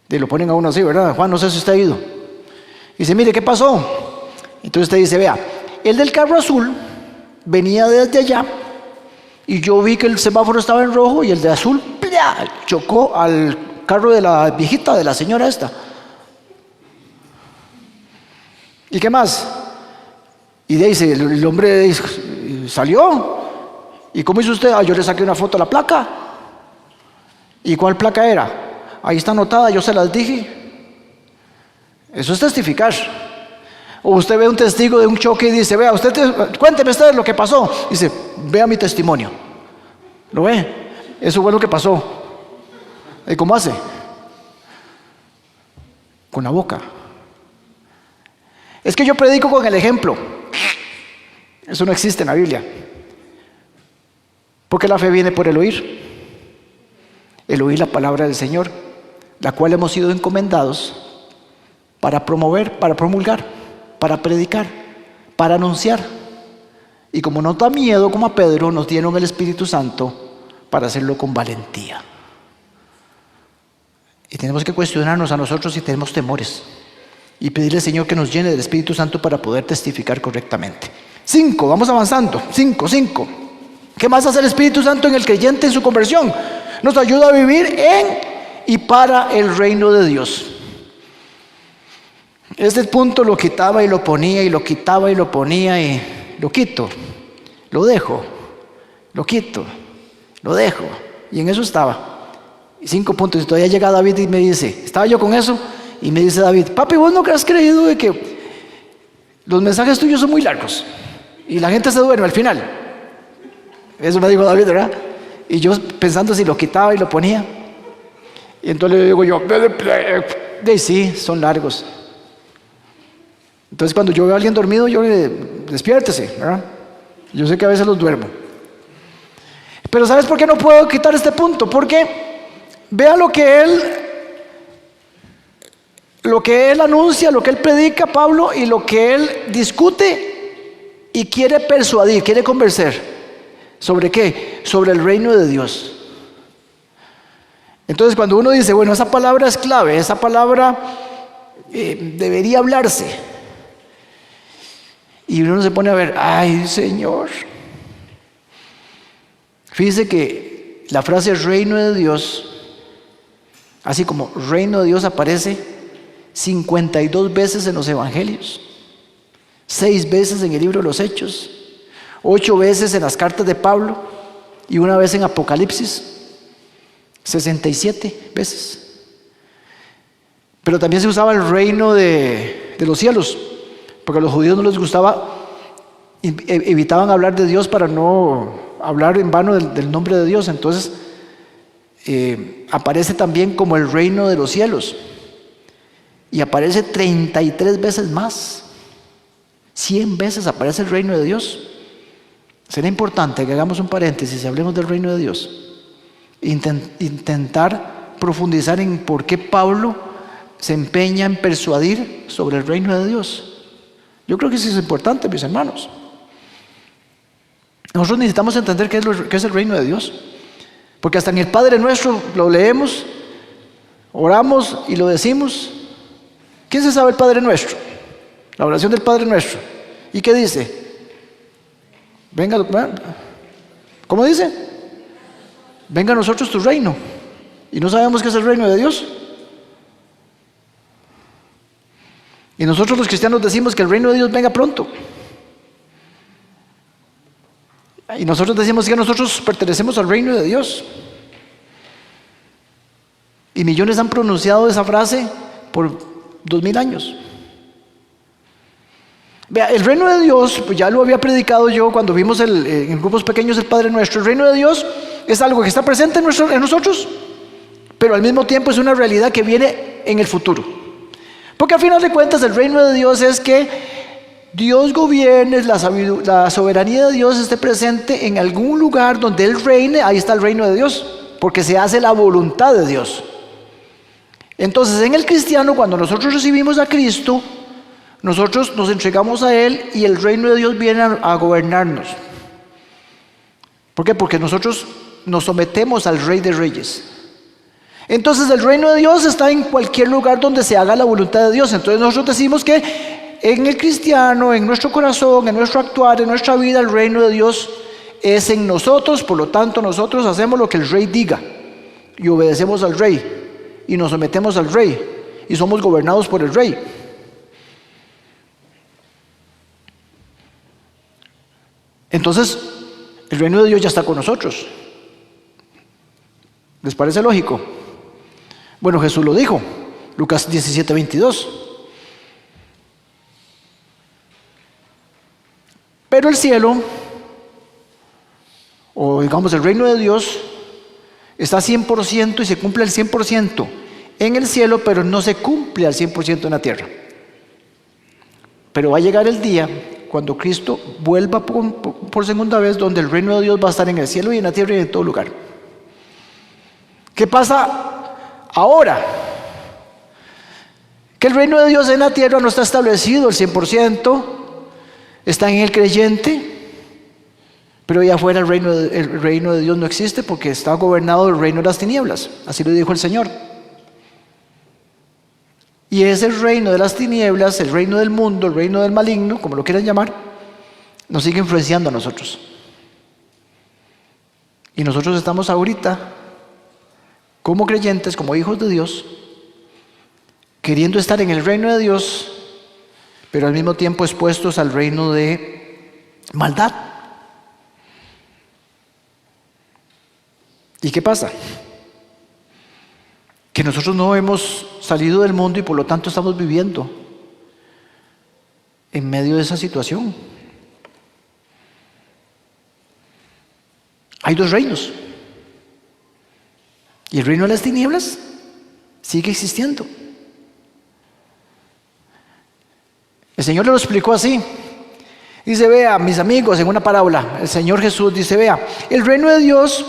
Y lo ponen a uno así, ¿verdad? Juan, no sé si usted ha ido. Dice: mire, ¿qué pasó? Entonces usted dice: vea, el del carro azul venía desde allá y yo vi que el semáforo estaba en rojo y el de azul chocó al carro de la viejita, de la señora esta. ¿Y qué más? Y de ahí el hombre salió. ¿Y cómo hizo usted? Yo le saqué una foto a la placa. ¿Y cuál placa era? Ahí está anotada, yo se las dije. Eso es testificar. O usted ve un testigo de un choque y dice: vea, cuénteme usted lo que pasó. Dice: vea mi testimonio. ¿Lo ve? Eso fue lo que pasó. ¿Y cómo hace? Con la boca. Es que yo predico con el ejemplo. Eso no existe en la Biblia. Porque la fe viene por el oír la palabra del Señor, la cual hemos sido encomendados para promover, para promulgar, para predicar, para anunciar. Y como no da miedo como a Pedro, nos dieron el Espíritu Santo para hacerlo con valentía. Y tenemos que cuestionarnos a nosotros si tenemos temores y pedirle al Señor que nos llene del Espíritu Santo para poder testificar correctamente. 5, vamos avanzando. 5. ¿Qué más hace el Espíritu Santo en el creyente en su conversión? Nos ayuda a vivir en y para el reino de Dios. Este punto lo quitaba y lo ponía, y lo quitaba y lo ponía, y lo quito, lo dejo, lo quito, lo dejo. Y en eso estaba. 5 puntos. Y todavía llega David y me dice, estaba yo con eso, y me dice David: papi, ¿vos no has creído de que los mensajes tuyos son muy largos y la gente se duerme al final? Eso me dijo David, ¿verdad? Y yo pensando si lo quitaba y lo ponía. Y entonces le digo yo, de sí, son largos. Entonces cuando yo veo a alguien dormido, yo le despiértese, ¿verdad? Yo sé que a veces los duermo. Pero ¿sabes por qué no puedo quitar este punto? Porque vea lo que él anuncia, lo que él predica, Pablo, y lo que él discute y quiere persuadir, quiere convencer. ¿Sobre qué? Sobre el reino de Dios. Entonces cuando uno dice, bueno, esa palabra es clave, esa palabra debería hablarse, y uno se pone a ver, ay Señor, fíjese que la frase reino de Dios, así como reino de Dios, aparece 52 veces en los evangelios, 6 veces en el libro de los Hechos, 8 veces en las cartas de Pablo y una vez en Apocalipsis. 67 veces. Pero también se usaba el reino de los cielos, porque a los judíos no les gustaba, evitaban hablar de Dios para no hablar en vano del nombre de Dios. Entonces aparece también como el reino de los cielos, y aparece 33 veces más, 100 veces aparece el reino de Dios. Será importante que hagamos un paréntesis y hablemos del reino de Dios. Intentar profundizar en por qué Pablo se empeña en persuadir sobre el reino de Dios. Yo creo que eso es importante, mis hermanos. Nosotros necesitamos entender qué es el reino de Dios, porque hasta en el Padre Nuestro lo leemos, oramos y lo decimos. ¿Quién se sabe el Padre Nuestro? La oración del Padre Nuestro. ¿Y qué dice? Venga, ¿cómo dice? Venga a nosotros tu reino. Y no sabemos qué es el reino de Dios. Y nosotros los cristianos decimos que el reino de Dios venga pronto. Y nosotros decimos que nosotros pertenecemos al reino de Dios. Y millones han pronunciado esa frase por 2000 años. Vea, el reino de Dios, pues ya lo había predicado yo cuando vimos en grupos pequeños el Padre Nuestro. El reino de Dios es algo que está presente en nosotros, pero al mismo tiempo es una realidad que viene en el futuro. Porque al final de cuentas el reino de Dios es que Dios gobierne, la soberanía de Dios esté presente en algún lugar donde Él reine. Ahí está el reino de Dios, porque se hace la voluntad de Dios. Entonces en el cristiano, cuando nosotros recibimos a Cristo, nosotros nos entregamos a Él y el reino de Dios viene a gobernarnos. ¿Por qué? Porque nosotros nos sometemos al Rey de Reyes. Entonces el reino de Dios está en cualquier lugar donde se haga la voluntad de Dios. Entonces nosotros decimos que en el cristiano, en nuestro corazón, en nuestro actuar, en nuestra vida, el reino de Dios es en nosotros. Por lo tanto, nosotros hacemos lo que el Rey diga y obedecemos al Rey y nos sometemos al Rey y somos gobernados por el Rey. Entonces el reino de Dios ya está con nosotros. ¿Les parece lógico? Bueno, Jesús lo dijo, Lucas 17:22. Pero el cielo, o digamos el reino de Dios, está 100% y se cumple al 100% en el cielo, pero no se cumple al 100% en la tierra. Pero va a llegar el día cuando Cristo vuelva por segunda vez, donde el reino de Dios va a estar en el cielo y en la tierra y en todo lugar. ¿Qué pasa ahora? Que el reino de Dios en la tierra no está establecido al 100%, está en el creyente, pero allá afuera el reino de Dios no existe porque está gobernado el reino de las tinieblas, así lo dijo el Señor. Y ese reino de las tinieblas, el reino del mundo, el reino del maligno, como lo quieran llamar, nos sigue influenciando a nosotros. Y nosotros estamos ahorita, como creyentes, como hijos de Dios, queriendo estar en el reino de Dios, pero al mismo tiempo expuestos al reino de maldad. ¿Y qué pasa? Que nosotros no hemos salido del mundo y por lo tanto estamos viviendo en medio de esa situación. Hay dos reinos. Y el reino de las tinieblas sigue existiendo. El Señor lo explicó así. Dice, vea, mis amigos, en una parábola, el Señor Jesús dice, vea, el reino de Dios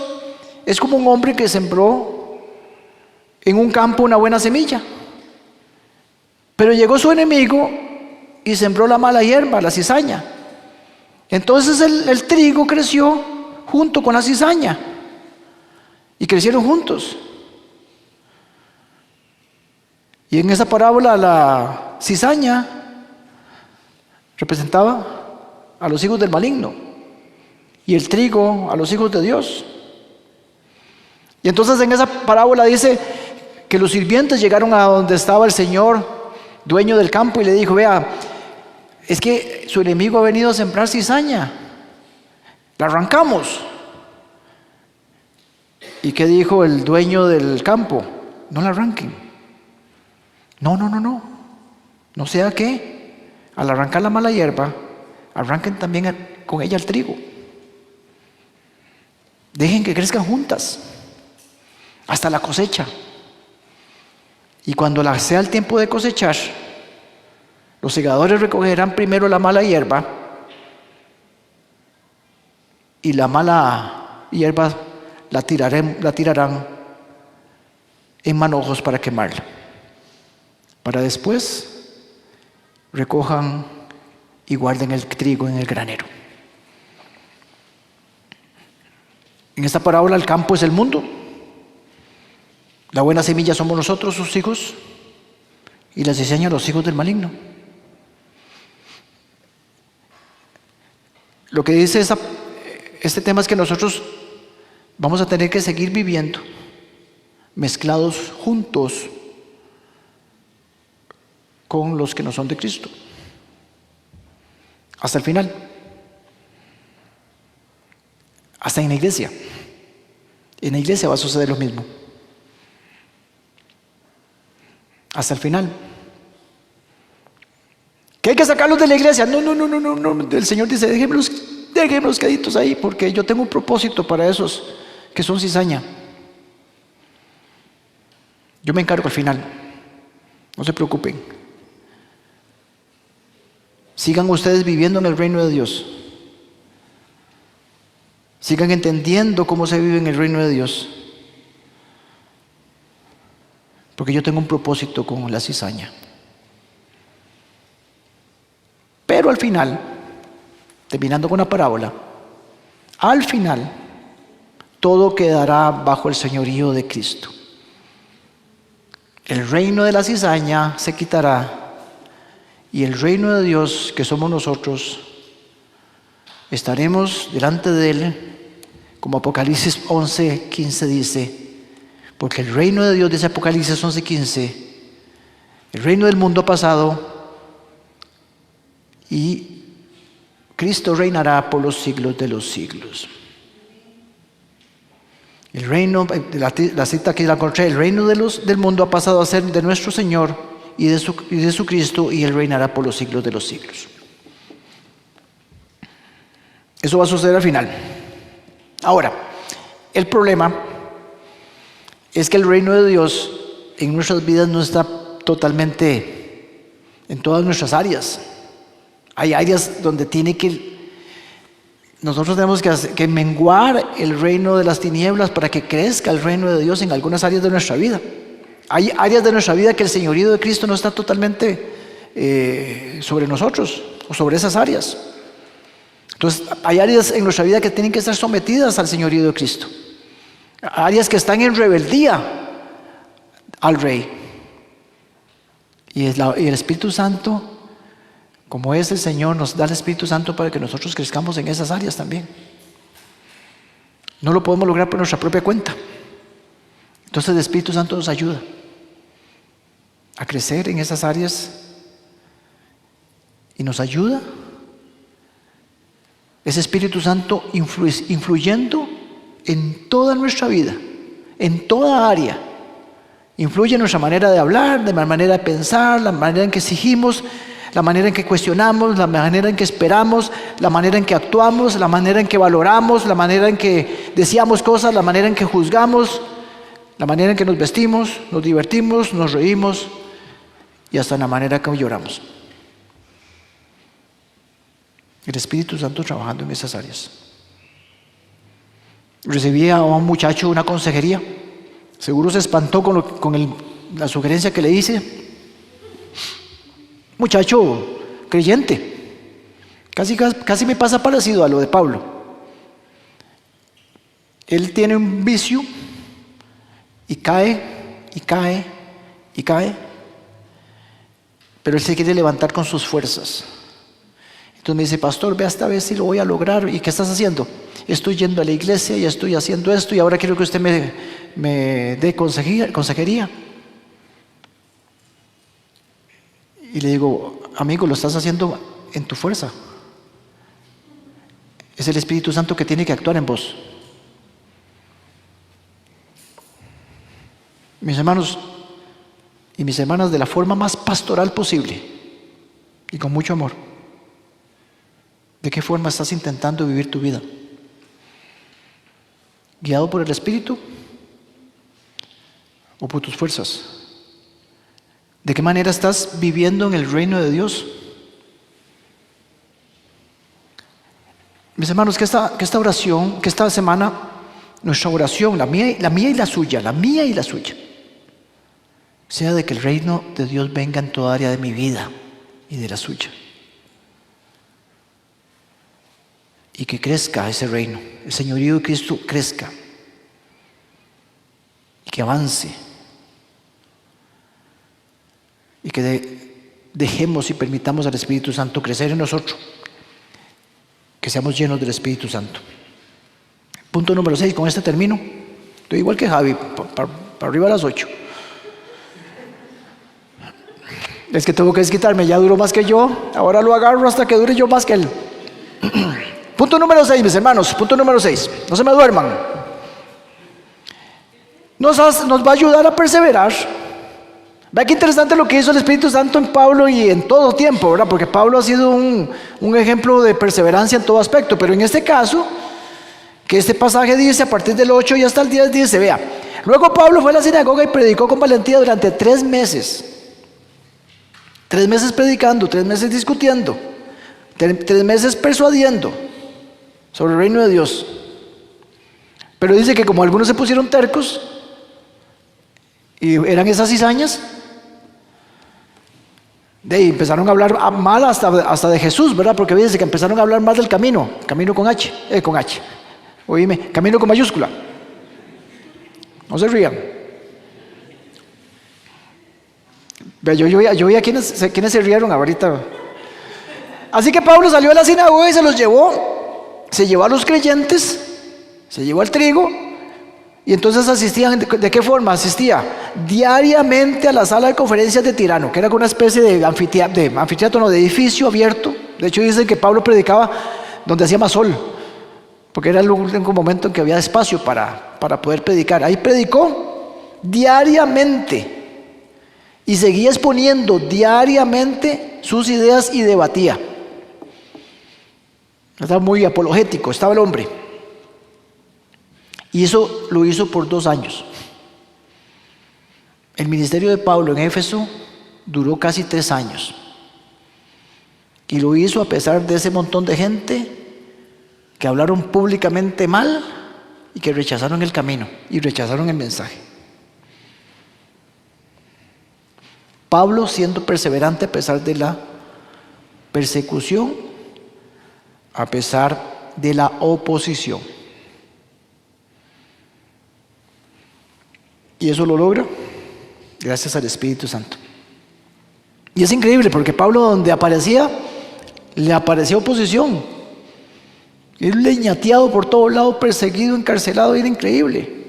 es como un hombre que sembró en un campo una buena semilla. Pero llegó su enemigo y sembró la mala hierba, la cizaña. Entonces el trigo creció junto con la cizaña y crecieron juntos. Y en esa parábola la cizaña representaba a los hijos del maligno y el trigo a los hijos de Dios. Y entonces en esa parábola dice que los sirvientes llegaron a donde estaba el Señor, dueño del campo, y le dijo, vea, es que su enemigo ha venido a sembrar cizaña, la arrancamos. ¿Y qué dijo el dueño del campo? No la arranquen. No sea que al arrancar la mala hierba, arranquen también con ella el trigo. Dejen que crezcan juntas hasta la cosecha. Y cuando sea el tiempo de cosechar, los segadores recogerán primero la mala hierba y la mala hierba la tirarán en manojos para quemarla. Para después recojan y guarden el trigo en el granero. En esta parábola el campo es el mundo. La buena semilla somos nosotros, sus hijos, y la cizaña los hijos del maligno. Lo que dice este tema es que nosotros vamos a tener que seguir viviendo mezclados juntos con los que no son de Cristo hasta el final, hasta en la iglesia. En la iglesia va a suceder lo mismo hasta el final. ¿Que hay que sacarlos de la iglesia? No. El Señor dice, déjenlos queditos ahí, porque yo tengo un propósito para esos que son cizaña. Yo me encargo al final, no se preocupen. Sigan ustedes viviendo en el reino de Dios. Sigan entendiendo cómo se vive en el reino de Dios. Porque yo tengo un propósito con la cizaña. Pero al final, terminando con una parábola, al final, todo quedará bajo el señorío de Cristo. El reino de la cizaña se quitará y el reino de Dios, que somos nosotros, estaremos delante de Él, como Apocalipsis 11:15 dice, porque el reino de Dios, dice Apocalipsis 11:15, el reino del mundo ha pasado y Cristo reinará por los siglos de los siglos. El reino, la cita que la encontré, el reino del mundo ha pasado a ser de nuestro Señor y de su Cristo, y Él reinará por los siglos de los siglos. Eso va a suceder al final. Ahora, el problema es que el reino de Dios en nuestras vidas no está totalmente en todas nuestras áreas. Hay áreas donde nosotros tenemos que menguar el reino de las tinieblas para que crezca el reino de Dios en algunas áreas de nuestra vida. Hay áreas de nuestra vida que el señorío de Cristo no está totalmente sobre nosotros o sobre esas áreas. Entonces hay áreas en nuestra vida que tienen que estar sometidas al señorío de Cristo. Áreas que están en rebeldía al Rey. Y el Espíritu Santo, como es el Señor, nos da el Espíritu Santo para que nosotros crezcamos en esas áreas también. No lo podemos lograr por nuestra propia cuenta. Entonces el Espíritu Santo nos ayuda a crecer en esas áreas y nos ayuda ese Espíritu Santo influyendo en toda nuestra vida, en toda área. Influye en nuestra manera de hablar, de la manera de pensar, la manera en que exigimos, la manera en que cuestionamos, la manera en que esperamos, la manera en que actuamos, la manera en que valoramos, la manera en que deseamos cosas, la manera en que juzgamos. la manera en que nos vestimos, nos divertimos, nos reímos y hasta en la manera que lloramos. El Espíritu Santo trabajando en esas áreas. Recibí a un muchacho una consejería. Seguro se espantó con la sugerencia que le hice. Muchacho creyente. Casi me pasa parecido a lo de Pablo. Él tiene un vicio y cae, y cae, y cae. Pero él se quiere levantar con sus fuerzas. Entonces me dice: pastor, ve esta vez si lo voy a lograr. ¿Y qué estás haciendo? Estoy yendo a la iglesia y estoy haciendo esto y ahora quiero que usted me dé consejería. Y le digo: amigo, lo estás haciendo en tu fuerza. Es el Espíritu Santo que tiene que actuar en vos. Mis hermanos y mis hermanas, de la forma más pastoral posible y con mucho amor, ¿de qué forma estás intentando vivir tu vida? ¿Guiado por el Espíritu o por tus fuerzas? ¿De qué manera estás viviendo en el reino de Dios? Mis hermanos, que esta oración, que esta semana, nuestra oración, la mía y la suya, sea de que el reino de Dios venga en toda área de mi vida y de la suya. Y que crezca ese reino, el señorío de Cristo crezca y que avance y que dejemos y permitamos al Espíritu Santo crecer en nosotros, que seamos llenos del Espíritu Santo. Punto número 6, con este termino. Estoy igual que Javi, para arriba a las 8. Es que tengo que desquitarme, ya duró más que yo, ahora lo agarro hasta que dure yo más que él. Punto número 6, mis hermanos, punto número 6. No se me duerman. Nos va a ayudar a perseverar. Vea qué interesante lo que hizo el Espíritu Santo en Pablo y en todo tiempo, ¿verdad? Porque Pablo ha sido un ejemplo de perseverancia en todo aspecto. Pero en este caso, que este pasaje dice, a partir del 8 y hasta el 10, dice, vea: luego Pablo fue a la sinagoga y predicó con valentía durante 3 meses. 3 meses predicando, 3 meses discutiendo, 3 meses persuadiendo sobre el reino de Dios. Pero dice que como algunos se pusieron tercos y eran esas cizañas, empezaron a hablar mal hasta de Jesús, ¿verdad? Porque dice que empezaron a hablar mal del camino con H, oíme, camino con mayúscula. No se rían. Yo vi a quienes se rieron ahorita. Así que Pablo salió de la sinagoga y se los llevó. Se llevó a los creyentes, se llevó al trigo. Y entonces asistían. ¿De qué forma asistía? Diariamente a la sala de conferencias de Tirano, que era una especie de anfiteatro, de edificio abierto. De hecho dicen que Pablo predicaba donde hacía más sol, porque era el único momento en que había espacio para poder predicar. Ahí predicó diariamente. Y seguía exponiendo diariamente sus ideas y debatía. Estaba muy apologético, estaba el hombre. Y eso lo hizo por 2 años. El ministerio de Pablo en Éfeso duró casi 3 años. Y lo hizo a pesar de ese montón de gente que hablaron públicamente mal y que rechazaron el camino y rechazaron el mensaje. Pablo siendo perseverante a pesar de la persecución, a pesar de la oposición. Y eso lo logra gracias al Espíritu Santo. Y es increíble porque Pablo, donde aparecía, le aparecía oposición. Él leñateado por todos lados, perseguido, encarcelado, era increíble.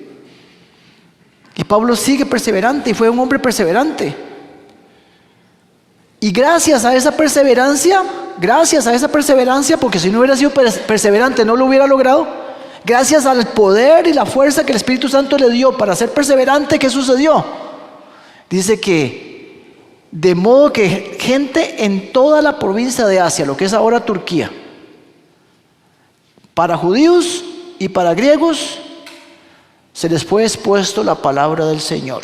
Y Pablo sigue perseverante y fue un hombre perseverante. Y gracias a esa perseverancia, porque si no hubiera sido perseverante no lo hubiera logrado, gracias al poder y la fuerza que el Espíritu Santo le dio para ser perseverante, ¿qué sucedió? Dice que de modo que gente en toda la provincia de Asia, lo que es ahora Turquía, para judíos y para griegos, se les fue expuesto la palabra del Señor.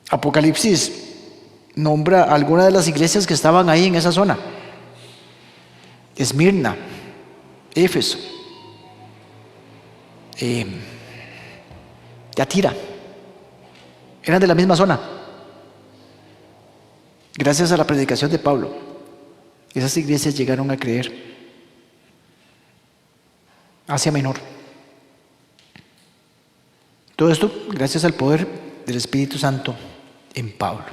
Apocalipsis nombra algunas de las iglesias que estaban ahí en esa zona: Esmirna, Éfeso, Tiatira. Eran de la misma zona. Gracias a la predicación de Pablo, esas iglesias llegaron a creer. Asia Menor. Todo esto gracias al poder del Espíritu Santo en Pablo.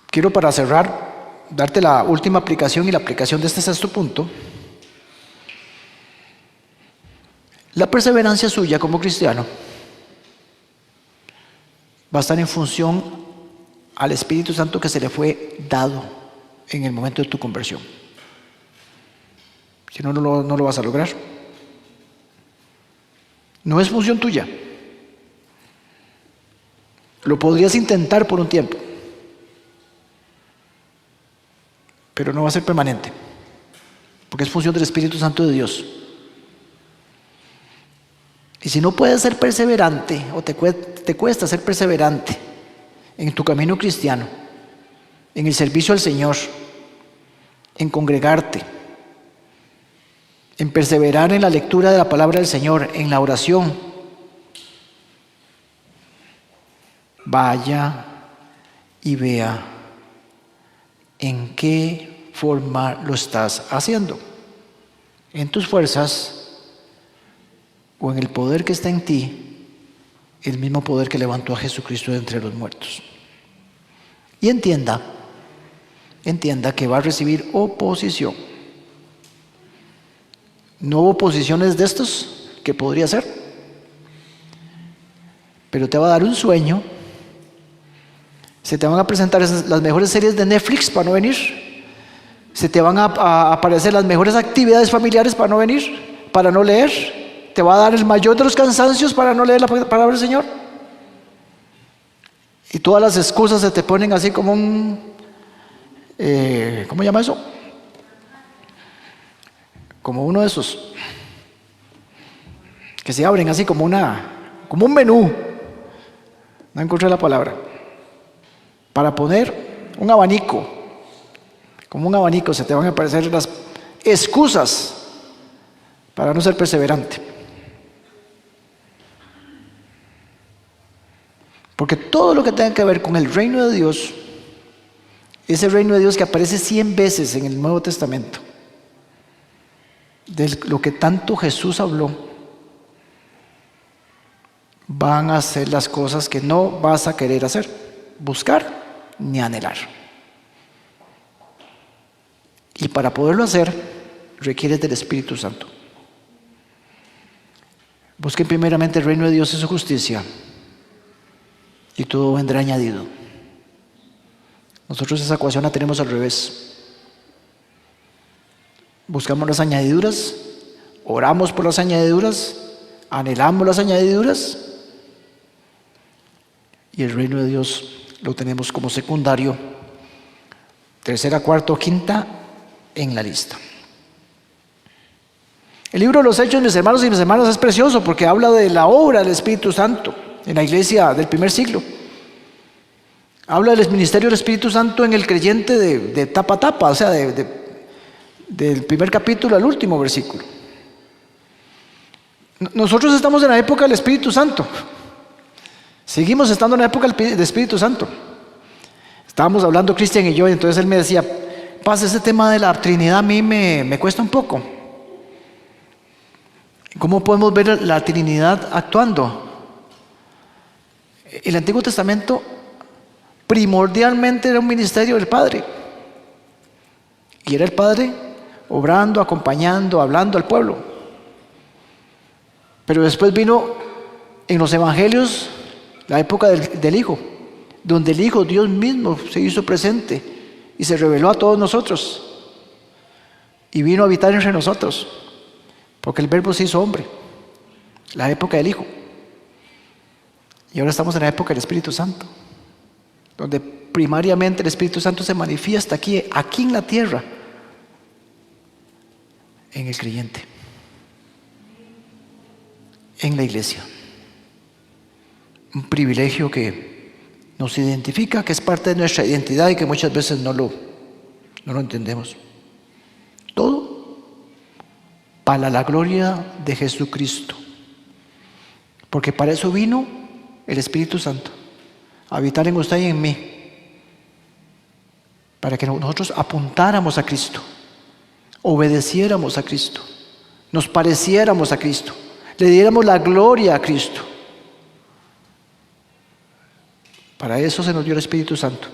Quiero, para cerrar, darte la última aplicación y la aplicación de este sexto punto. La perseverancia suya como cristiano va a estar en función al Espíritu Santo que se le fue dado en el momento de tu conversión. Si no, no lo vas a lograr. No es función tuya. Lo podrías intentar por un tiempo, pero no va a ser permanente, porque es función del Espíritu Santo de Dios. Y si no puedes ser perseverante, o te cuesta ser perseverante en tu camino cristiano, en el servicio al Señor, en congregarte, en perseverar en la lectura de la palabra del Señor, en la oración, vaya y vea en qué forma lo estás haciendo, en tus fuerzas o en el poder que está en ti, el mismo poder que levantó a Jesucristo de entre los muertos. Y entienda que va a recibir oposición. No hubo oposiciones de estos que podría ser, pero te va a dar un sueño. Se te van a presentar las mejores series de Netflix para no venir. Se te van a aparecer las mejores actividades familiares para no venir, para no leer. Te va a dar el mayor de los cansancios para no leer la palabra del Señor. Y todas las excusas se te ponen así como un... ¿cómo se llama eso? Como uno de esos que se abren así como un menú. No encontré la palabra. Para poner un abanico, como un abanico, se te van a aparecer las excusas para no ser perseverante. Porque todo lo que tenga que ver con el reino de Dios, ese reino de Dios que aparece 100 veces en el Nuevo Testamento, de lo que tanto Jesús habló, van a ser las cosas que no vas a querer hacer, buscar ni anhelar. Y para poderlo hacer, requieres del Espíritu Santo. Busquen primeramente el reino de Dios y su justicia, y todo vendrá añadido. Nosotros esa ecuación la tenemos al revés. Buscamos las añadiduras, oramos por las añadiduras, anhelamos las añadiduras, y el reino de Dios lo tenemos como secundario, tercera, cuarta o quinta en la lista. El libro de los Hechos, mis hermanos y mis hermanas, es precioso porque habla de la obra del Espíritu Santo en la iglesia del primer siglo. Habla del ministerio del Espíritu Santo en el creyente de tapa a tapa, o sea, del primer capítulo al último versículo. Nosotros estamos en la época del Espíritu Santo. Seguimos estando en la época del Espíritu Santo. Estábamos hablando Cristian y yo, y entonces él me decía: Paz, ese tema de la Trinidad a mí me cuesta un poco. ¿Cómo podemos ver la Trinidad actuando? El Antiguo Testamento primordialmente era un ministerio del Padre, y era el Padre obrando, acompañando, hablando al pueblo. Pero después vino en los evangelios la época del Hijo, donde el Hijo, Dios mismo, se hizo presente y se reveló a todos nosotros y vino a habitar entre nosotros, porque el Verbo se hizo hombre. La época del Hijo. Y ahora estamos en la época del Espíritu Santo, donde primariamente el Espíritu Santo se manifiesta aquí en la tierra, en el creyente. en la iglesia. Un privilegio que nos identifica, que es parte de nuestra identidad y que muchas veces no lo entendemos. Todo para la gloria de Jesucristo. Porque para eso vino el Espíritu Santo, a habitar en usted y en mí, para que nosotros apuntáramos a Cristo, obedeciéramos a Cristo, nos pareciéramos a Cristo, le diéramos la gloria a Cristo. Para eso se nos dio el Espíritu Santo,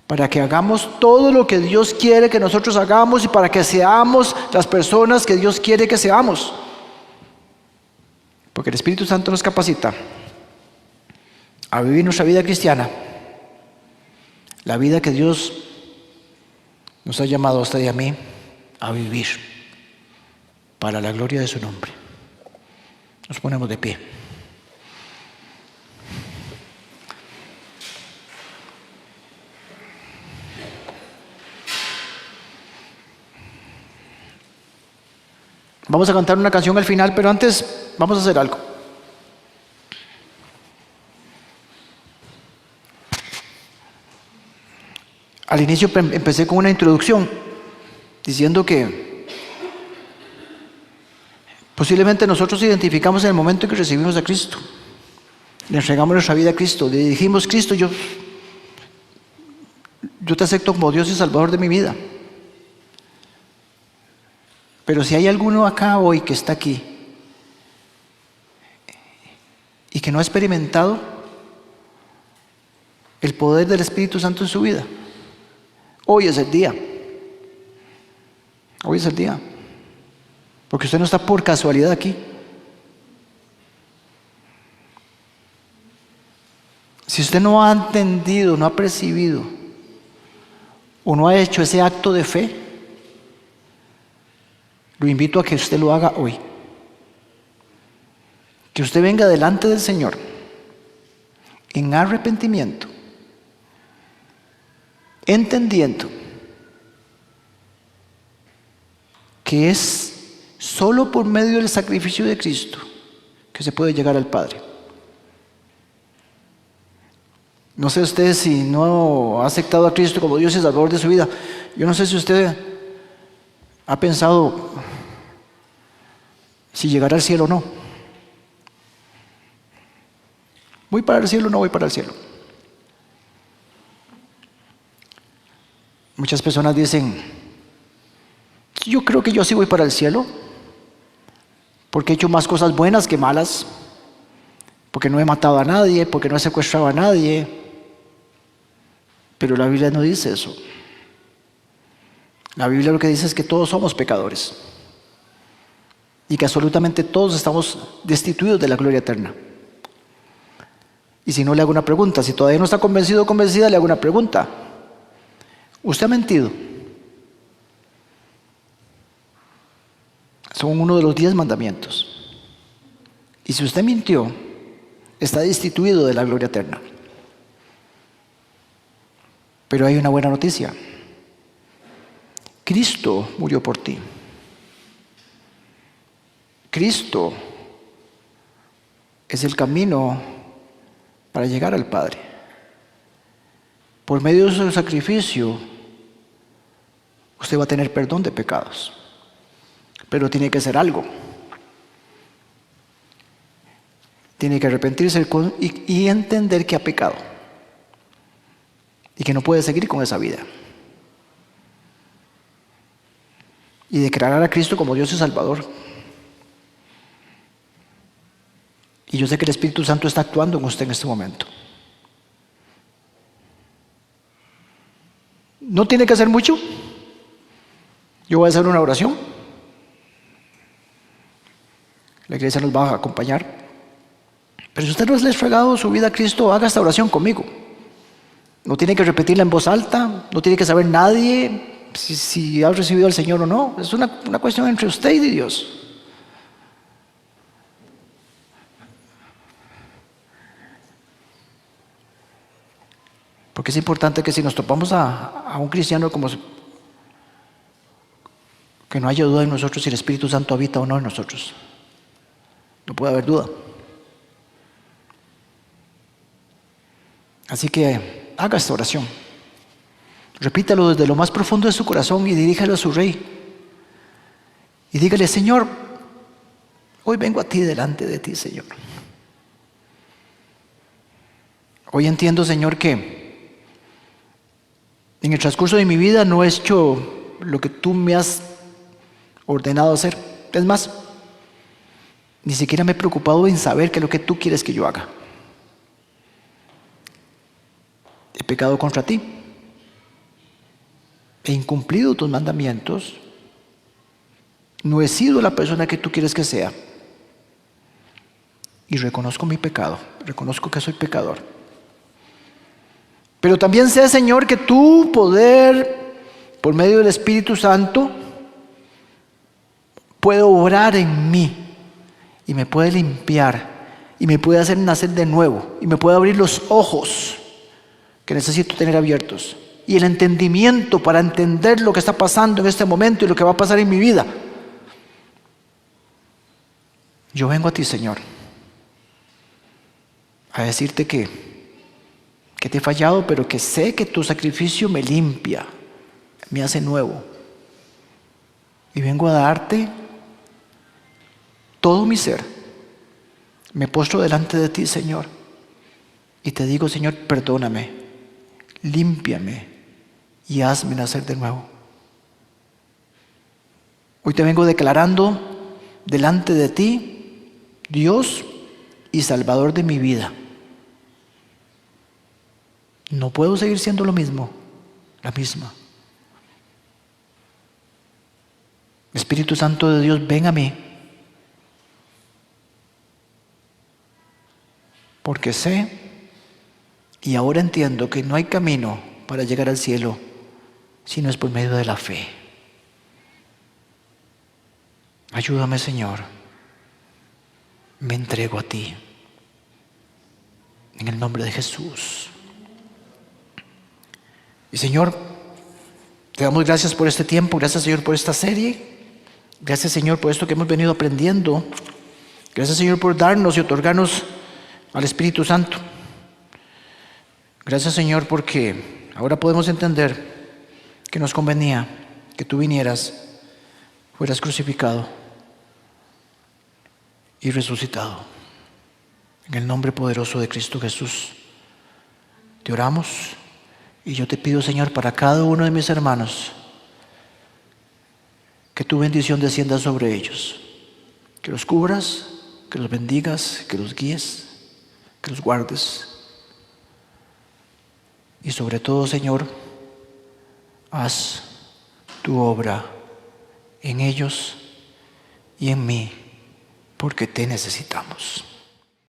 para que hagamos todo lo que Dios quiere que nosotros hagamos y para que seamos las personas que Dios quiere que seamos. Porque el Espíritu Santo nos capacita a vivir nuestra vida cristiana, la vida que Dios nos ha llamado a usted y a mí a vivir, para la gloria de su nombre. Nos ponemos de pie. Vamos a cantar una canción al final, pero antes vamos a hacer algo. Al inicio empecé con una introducción diciendo que posiblemente nosotros identificamos en el momento en que recibimos a Cristo, le entregamos nuestra vida a Cristo, le dijimos: Cristo, yo te acepto como Dios y Salvador de mi vida. Pero si hay alguno acá hoy que está aquí y que no ha experimentado el poder del Espíritu Santo en su vida, hoy es el día. Hoy es el día. Porque usted no está por casualidad aquí. Si usted no ha entendido, no ha percibido o no ha hecho ese acto de fe, lo invito a que usted lo haga hoy. Que usted venga delante del Señor en arrepentimiento, entendiendo que es solo por medio del sacrificio de Cristo que se puede llegar al Padre. No sé usted si no ha aceptado a Cristo como Dios y Salvador de su vida. Yo no sé si usted ha pensado si llegará al cielo o no. ¿Voy para el cielo o no voy para el cielo? Muchas personas dicen: yo creo que yo sí voy para el cielo, porque he hecho más cosas buenas que malas, porque no he matado a nadie, porque no he secuestrado a nadie. Pero la Biblia no dice eso. La Biblia lo que dice es que todos somos pecadores y que absolutamente todos estamos destituidos de la gloria eterna. Y si no, le hago una pregunta. Si todavía no está convencido o convencida, le hago una pregunta. ¿Usted ha mentido? Son uno de los 10 mandamientos. Y si usted mintió, está destituido de la gloria eterna. Pero hay una buena noticia. Cristo murió por ti. Cristo es el camino para llegar al Padre. Por medio de su sacrificio, usted va a tener perdón de pecados. Pero tiene que hacer algo. Tiene que arrepentirse y entender que ha pecado. Y que no puede seguir con esa vida. Y declarar a Cristo como Dios y Salvador. Y yo sé que el Espíritu Santo está actuando en usted en este momento. No tiene que hacer mucho. Yo voy a hacer una oración. La iglesia nos va a acompañar. Pero si usted no le ha entregado su vida a Cristo, haga esta oración conmigo. No tiene que repetirla en voz alta. No tiene que saber nadie si ha recibido al Señor o no. Es una cuestión entre usted y Dios. Porque es importante que si nos topamos a un cristiano que no haya duda en nosotros si el Espíritu Santo habita o no en nosotros. No puede haber duda. Así que haga esta oración. Repítalo desde lo más profundo de su corazón y diríjalo a su Rey. Y dígale: Señor, hoy vengo a ti, delante de ti, Señor. Hoy entiendo, Señor, que en el transcurso de mi vida no he hecho lo que tú me has ordenado hacer. Es más, ni siquiera me he preocupado en saber qué es lo que tú quieres que yo haga. He pecado contra ti. He incumplido tus mandamientos. No he sido la persona que tú quieres que sea. Y reconozco mi pecado. Reconozco que soy pecador. Pero también sé, Señor, que tu poder, por medio del Espíritu Santo, puede obrar en mí y me puede limpiar y me puede hacer nacer de nuevo y me puede abrir los ojos que necesito tener abiertos y el entendimiento para entender lo que está pasando en este momento y lo que va a pasar en mi vida. Yo vengo a ti, Señor, a decirte que te he fallado, pero que sé que tu sacrificio me limpia, me hace nuevo. Y vengo a darte todo mi ser. Me postro delante de ti, Señor, y te digo: Señor, perdóname, límpiame y hazme nacer de nuevo. Hoy te vengo declarando delante de ti, Dios y Salvador de mi vida. No puedo seguir siendo lo mismo, la misma. Espíritu Santo de Dios, ven a mí. Porque sé y ahora entiendo que no hay camino para llegar al cielo si no es por medio de la fe. Ayúdame, Señor. Me entrego a ti. En el nombre de Jesús. Y Señor, te damos gracias por este tiempo. Gracias, Señor, por esta serie. Gracias, Señor, por esto que hemos venido aprendiendo. Gracias, Señor, por darnos y otorgarnos al Espíritu Santo. Gracias, Señor, porque ahora podemos entender que nos convenía que tú vinieras, fueras crucificado y resucitado. En el nombre poderoso de Cristo Jesús, te oramos. Y yo te pido, Señor, para cada uno de mis hermanos, que tu bendición descienda sobre ellos. Que los cubras, que los bendigas, que los guíes, que los guardes. Y sobre todo, Señor, haz tu obra en ellos y en mí, porque te necesitamos.